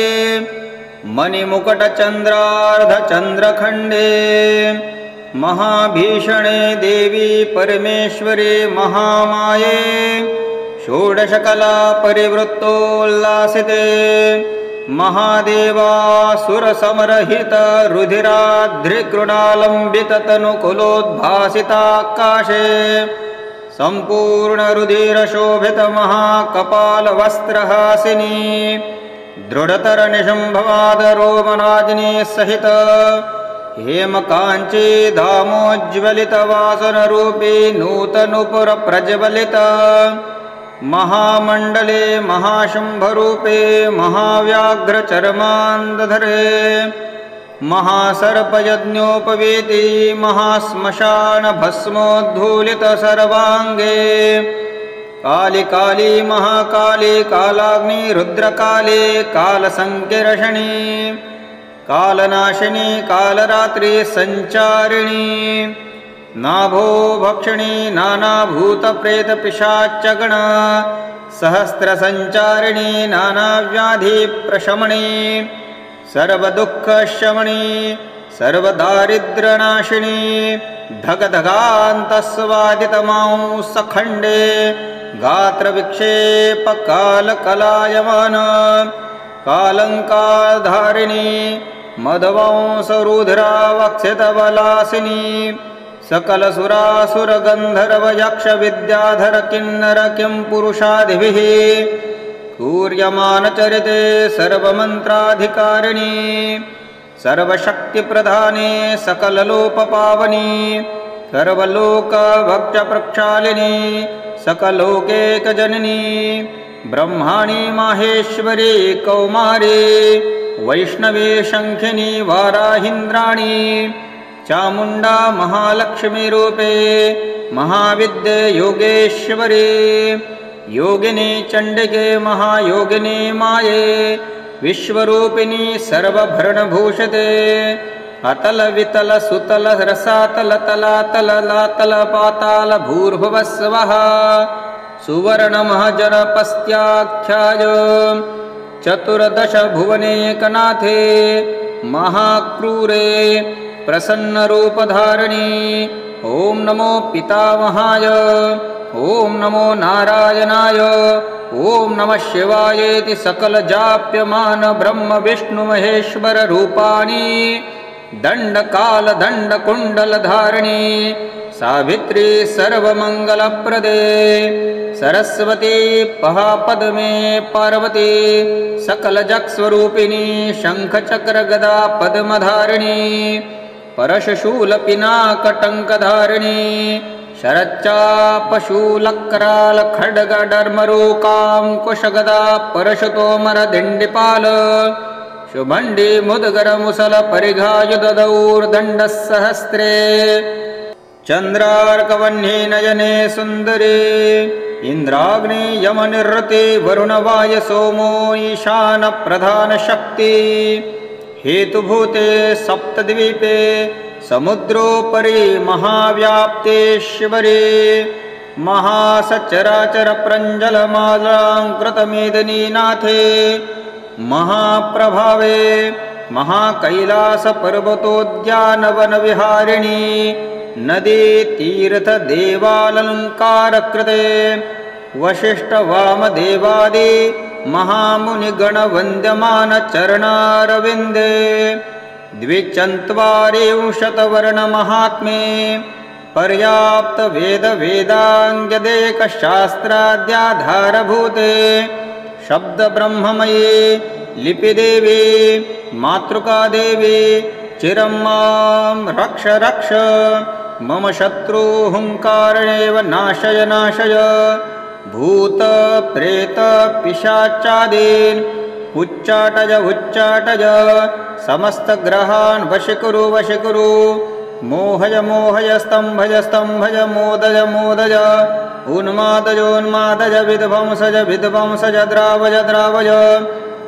मणिमुकुटचन्द्रार्धचन्द्रखण्डे महाभीषणे देवी परमेश्वरी महामाये षोडशकला परिवृत्तोल्लासिते महादेवासुरसमरहित रुधिराद्रिकृणालम्बिततनुकुलोद्भासिताकाशे सम्पूर्णरुधिरशोभित महाकपालवस्त्रहासिनी दृढतरनिशम्भवादरोमनाजिनी सहित हेमकाञ्ची धामोज्ज्वलितवासनरूपी नूतनूपुरप्रज्वलित महामण्डले महाशुम्भरूपे महाव्याघ्रचर्मान्दधरे महासर्पयज्ञोपवीति महाश्मशानभस्मोद्धूलित सर्वाङ्गे काली काली महाकाली कालाग्नि रुद्रकाली कालसंकीर्षणी कालनाशिनी कालरात्रि संचारिणी नाभो भक्षिणी नानाभूतप्रेतपिशाच्चगण सहस्रसंचारिणी नानाव्याधिप्रशमनी सर्वदुःखशमनी सर्वदारिद्र्यनाशिनी धगधगान्तस्वादितमांसखण्डे गात्रविक्षेपकालकलायमान कालङ्कारधारिणी मदवंसरुधिरावक्षितबलासिनी सकलसुरासुरगन्धर्वयक्षविद्याधर किन्नर किं पुरुषादिभिः कूर्यमानचरिते सर्वमन्त्राधिकारिणी सर्वशक्तिप्रधाने सकललोपपावनी सर्वलोकभक्षप्रक्षालिनी सकलोकैकजननी ब्रह्माणी माहेश्वरी कौमारी वैष्णवी शङ्खिनी वाराहीन्द्राणी चामुण्डा महालक्ष्मीरूपे महाविद्ये योगेश्वरी योगिनी चण्डिके महायोगिनी माये विश्वरूपिणी सर्वभरणभूषिते अतल वितल सुतल रसातल तलातल लातल पाताल भूर्भुवस्वः सुवर्णमहाजनपस्त्याख्याय चतुर्दश भुवनेकनाथे महाक्रूरे प्रसन्नरूपधारिणी ॐ नमो पितामहाय ॐ नमो नारायणाय ॐ नमः शिवायेति सकलजाप्यमान ब्रह्म विष्णु महेश्वर रूपाणि दण्डकालदण्डकुण्डलधारिणी सावित्री सर्वमङ्गलप्रदे सरस्वती महापद्मे पार्वती सकलजगस्वरूपिणी शङ्खचक्रगदा पद्मधारिणी परशशूलपिनाकटङ्कधारिणी शरच्चापशूलक्रालखड्गडर्मरूकाङ्कुशगदा परशुतोमरदिण्डिपाल शुभण्डी मुद्गरमुसलपरिघायुधदौर्दण्डस्सहस्रे चन्द्रार्कवह्नि नयने सुन्दरी इन्द्राग्नि यमनिरृते वरुणवायसोमो ईशानप्रधानशक्ति हेतुभूते सप्तद्वीपे समुद्रोपरि महाव्याप्तेश्वरी महासचराचरप्रञ्जलमालाङ्कृतमेदिनीनाथे महाप्रभावे महाकैलासपर्वतोद्यानवनविहारिणी नदीतीर्थदेवालङ्कारकृते वसिष्ठवामदेवादि महामुनिगणवन्द्यमानचरणारविन्दे द्विचत्वारिंशत्वर्णमहात्म्ये पर्याप्तवेदवेदाङ्गदेकशास्त्राद्याधारभूते शब्दब्रह्ममयी लिपिदेवी मातृकादेवी चिरं मां रक्ष रक्ष मम शत्रुहुङ्कारेव नाशय नाशय भूतप्रेतपिशाचादीन् उच्चाटय उच्चाटय समस्तग्रहान् वशीकुरु वशीकुरु मोहय मोहय स्तम्भय स्तम्भय मोदय मोदय उन्मादयोन्मादय विध्वंसज विध्वंसज द्रावय द्रावय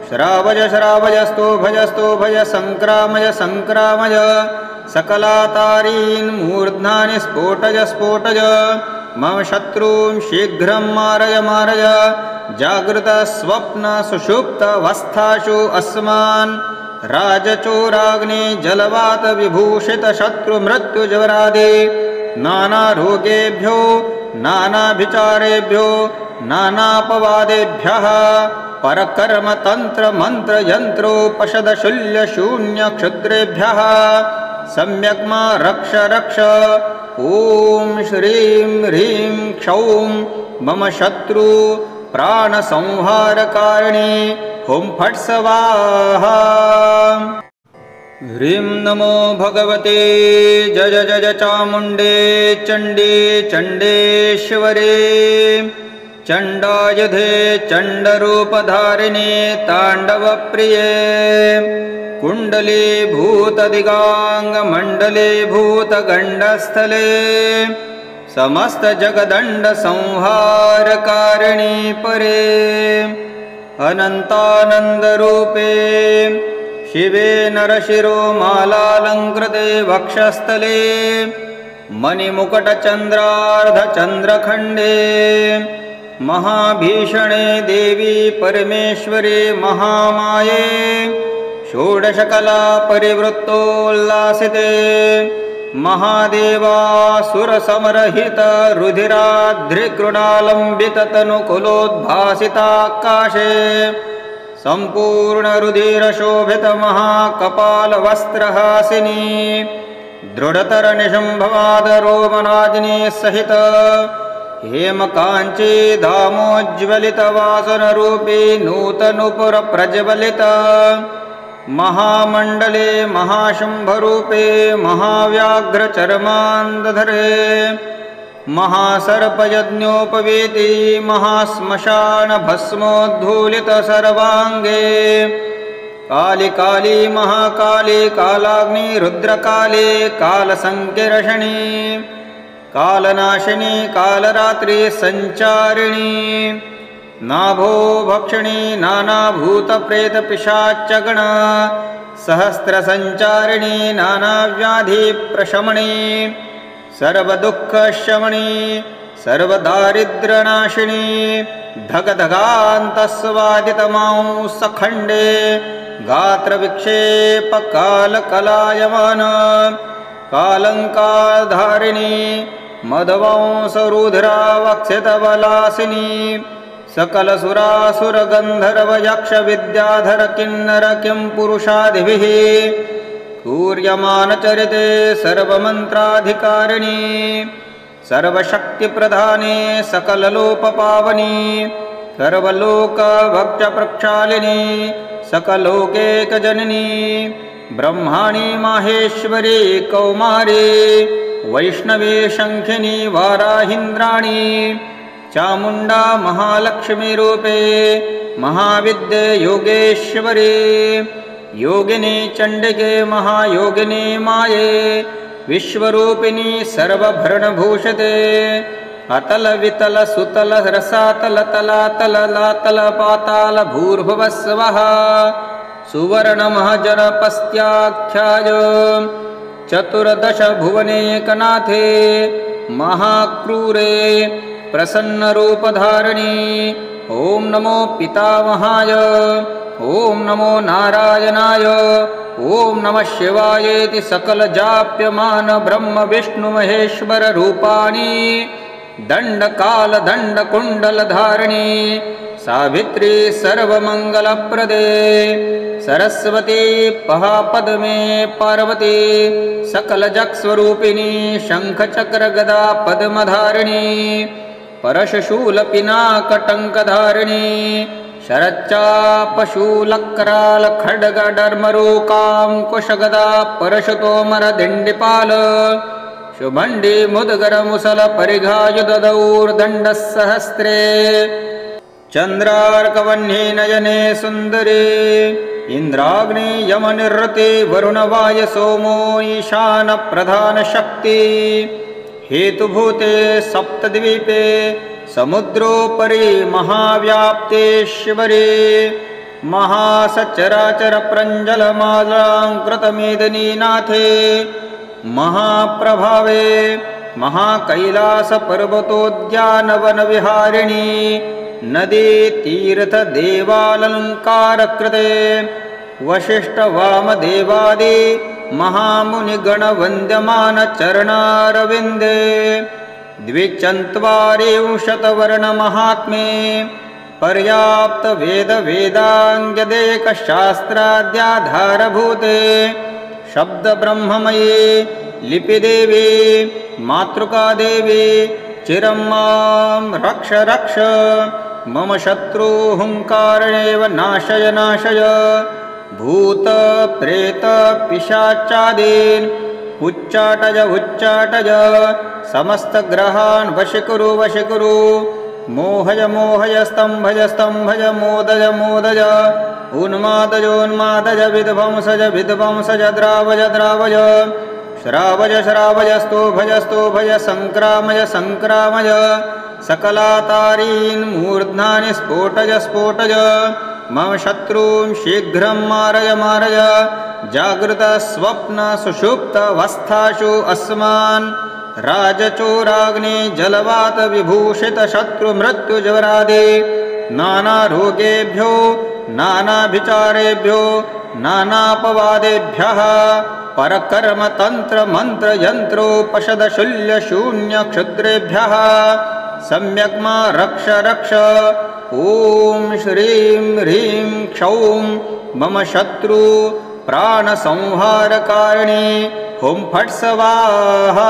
श्रावय श्रावय स्तोभय स्तोभय सङ्क्रामय सङ्क्रामय सकलातारीन् मूर्ध्नानि स्फोटय स्फोटय मम शत्रून् शीघ्रं मारय मारय जागृतस्वप्नसुषुप्तावस्थासु अस्मान् राजचोराग्नि जलवातविभूषितशत्रुमृत्युज्वरादि नानारोगेभ्यो नानाभिचारेभ्यो नानापवादेभ्यः परकर्मतन्त्रमन्त्रयन्त्रोपशदशूल्यशून्यक्षुद्रेभ्यः सम्यक् मा रक्ष रक्ष ॐ श्रीं ह्रीं क्षौं मम शत्रु प्राणसंहारकारिणी हुं फट् स्वाहा। ह्रीं नमो भगवते जय जय चामुण्डे चण्डे चण्डेश्वरे चण्डायुधे चण्डरूपधारिणे ताण्डवप्रिये कुण्डलीभूतदिगाङ्गमण्डलीभूतगण्डस्थले समस्त जगदंड संहारकारिणी परे अनंतानंद रूपे शिवे नरशिरो मालालंकृते वक्षस्थले मणिमुकुटचंद्रार्धचंद्रखंडे महाभीषणे देवी परमेश्वरी महामाये षोडशकला परिवृत्तोल्लासिते महादेवासुरसमरहित रुधिराद्रिकृणालंबित तनुकुलोद्भासिताकाशे संपूर्णरुधिरशोभित महाकपालवस्त्रहासिनी दृढतरनिशम्भवादरोमराजिनी सहित हेमकाञ्ची धामोज्ज्वलितवासनरूपी नूतनूपुरप्रज्वलित महामण्डले महाशुम्भरूपे महाव्याघ्रचर्मान्धरे महासर्पयज्ञोपवीति महाश्मशानभस्मोद्धूलित सर्वाङ्गे काली काली महाकाली कालाग्नि रुद्रकाली कालसंकीर्षणी कालनाशिनी कालरात्रि संचारिणी नाभो भक्षिणी नानाभूतप्रेतपिशाच्चगण सहस्रसंचारिणी नानाव्याधिप्रशमनी सर्वदुःखशमनी सर्वदारिद्र्यनाशिनी धगधगान्तस्वादितमांसखण्डे गात्रविक्षेपकालकलायमान कालङ्कारधारिणी मदवंसरुधिरावक्षितबलासिनी सकलसुरासुरगन्धर्वयक्षविद्याधर किन्नर किं पुरुषादिभिः कूर्यमानचरिते सर्वमन्त्राधिकारिणी सर्वशक्तिप्रधाने सकललोकपावनी सर्वलोकभक्तप्रक्षालिनी सकलोकैकजननी ब्रह्माणी माहेश्वरी कौमारी वैष्णवी शंखिनी वाराहीन्द्राणी चामुण्डा महालक्ष्मीरूपे महाविद्ये योगेश्वरी योगिनी चण्डिके महायोगिनी माये विश्वरूपिणी सर्वभरणभूषिते अतल वितल सुतल रसातल तलातल लातल पाताल भूर्भुवस्वः सुवर्णमहाजनपस्त्याख्याय चतुर्दश भुवनेकनाथे महाक्रूरे प्रसन्नरूपधारिणी ॐ नमो पितामहाय ॐ नमो नारायणाय ॐ नमः शिवायेति सकलजाप्यमान ब्रह्म विष्णु महेश्वर रूपाणि दण्डकालदण्डकुण्डलधारिणी सावित्री सर्वमङ्गलप्रदे सरस्वती महापद्मे पार्वती सकलजगस्वरूपिणी शङ्खचक्रगदा पद्मधारिणी परशूलपिनाकटङ्कधारिणी शरच्चापशूलक्रालखड्गडर्मरूकाङ्कुशगदा परशुतोमरदिण्डिपाल शुभण्डी मुद्गरमुसल परिघायुधदौर्दण्डसहस्रे चन्द्रार्कवह्नि नयने सुन्दरी इन्द्राग्नि यमनिरृति वरुणवाय सोमो ईशान प्रधानशक्ति हेतुभूते सप्तद्वीपे समुद्रोपरि महाव्याप्तेश्वरी महासचराचरप्रञ्जलमालाङ्कृतमेदिनीनाथे महाप्रभावे महाकैलासपर्वतोद्यानवनविहारिणी नदी तीर्थदेवालङ्कारकृते वसिष्ठवामदेवादि महामुनिगणवन्द्यमानचरणारविन्दे द्विचत्वारिंशत्वर्णमहात्म्ये पर्याप्तवेदवेदाङ्गदेकशास्त्राद्याधारभूते शब्दब्रह्ममयी लिपिदेवी मातृकादेवी चिरं मां रक्ष रक्ष मम शत्रुहुङ्कारेणेव नाशय नाशय भूतप्रेतपिशाचादीन् उच्चाटय उच्चाटय समस्तग्रहान् वशीकुरु वशीकुरु मोहय मोहय स्तम्भय स्तम्भय मोदय मोदय उन्मादय उन्मादय विध्वंसय विध्वंसय द्रावय द्रावय श्रावज श्रावजस्तो भजस्तो भज संक्रामय संक्रामय सकलातारीन् मूर्ध्नानि स्फोटज स्फोटज मम शत्रून् शीघ्रं मारय मारय जागृत स्वप्न सुषुप्तावस्थासु अस्मान् राजचोराग्नि जलवात विभूषित शत्रु मृत्युज्वरादि नानारोगेभ्यो नानाभिचारेभ्यो नानापवादेभ्यः परकर्म तंत्र मंत्र यंत्रोपशद शूल्य शून्य क्षुद्रेभ्यः सम्यग्मा रक्ष रक्ष ओम श्रीं ह्रीं क्षौं मम शत्रु प्राणसंहारकारिणी हुं फट् स्वाहा।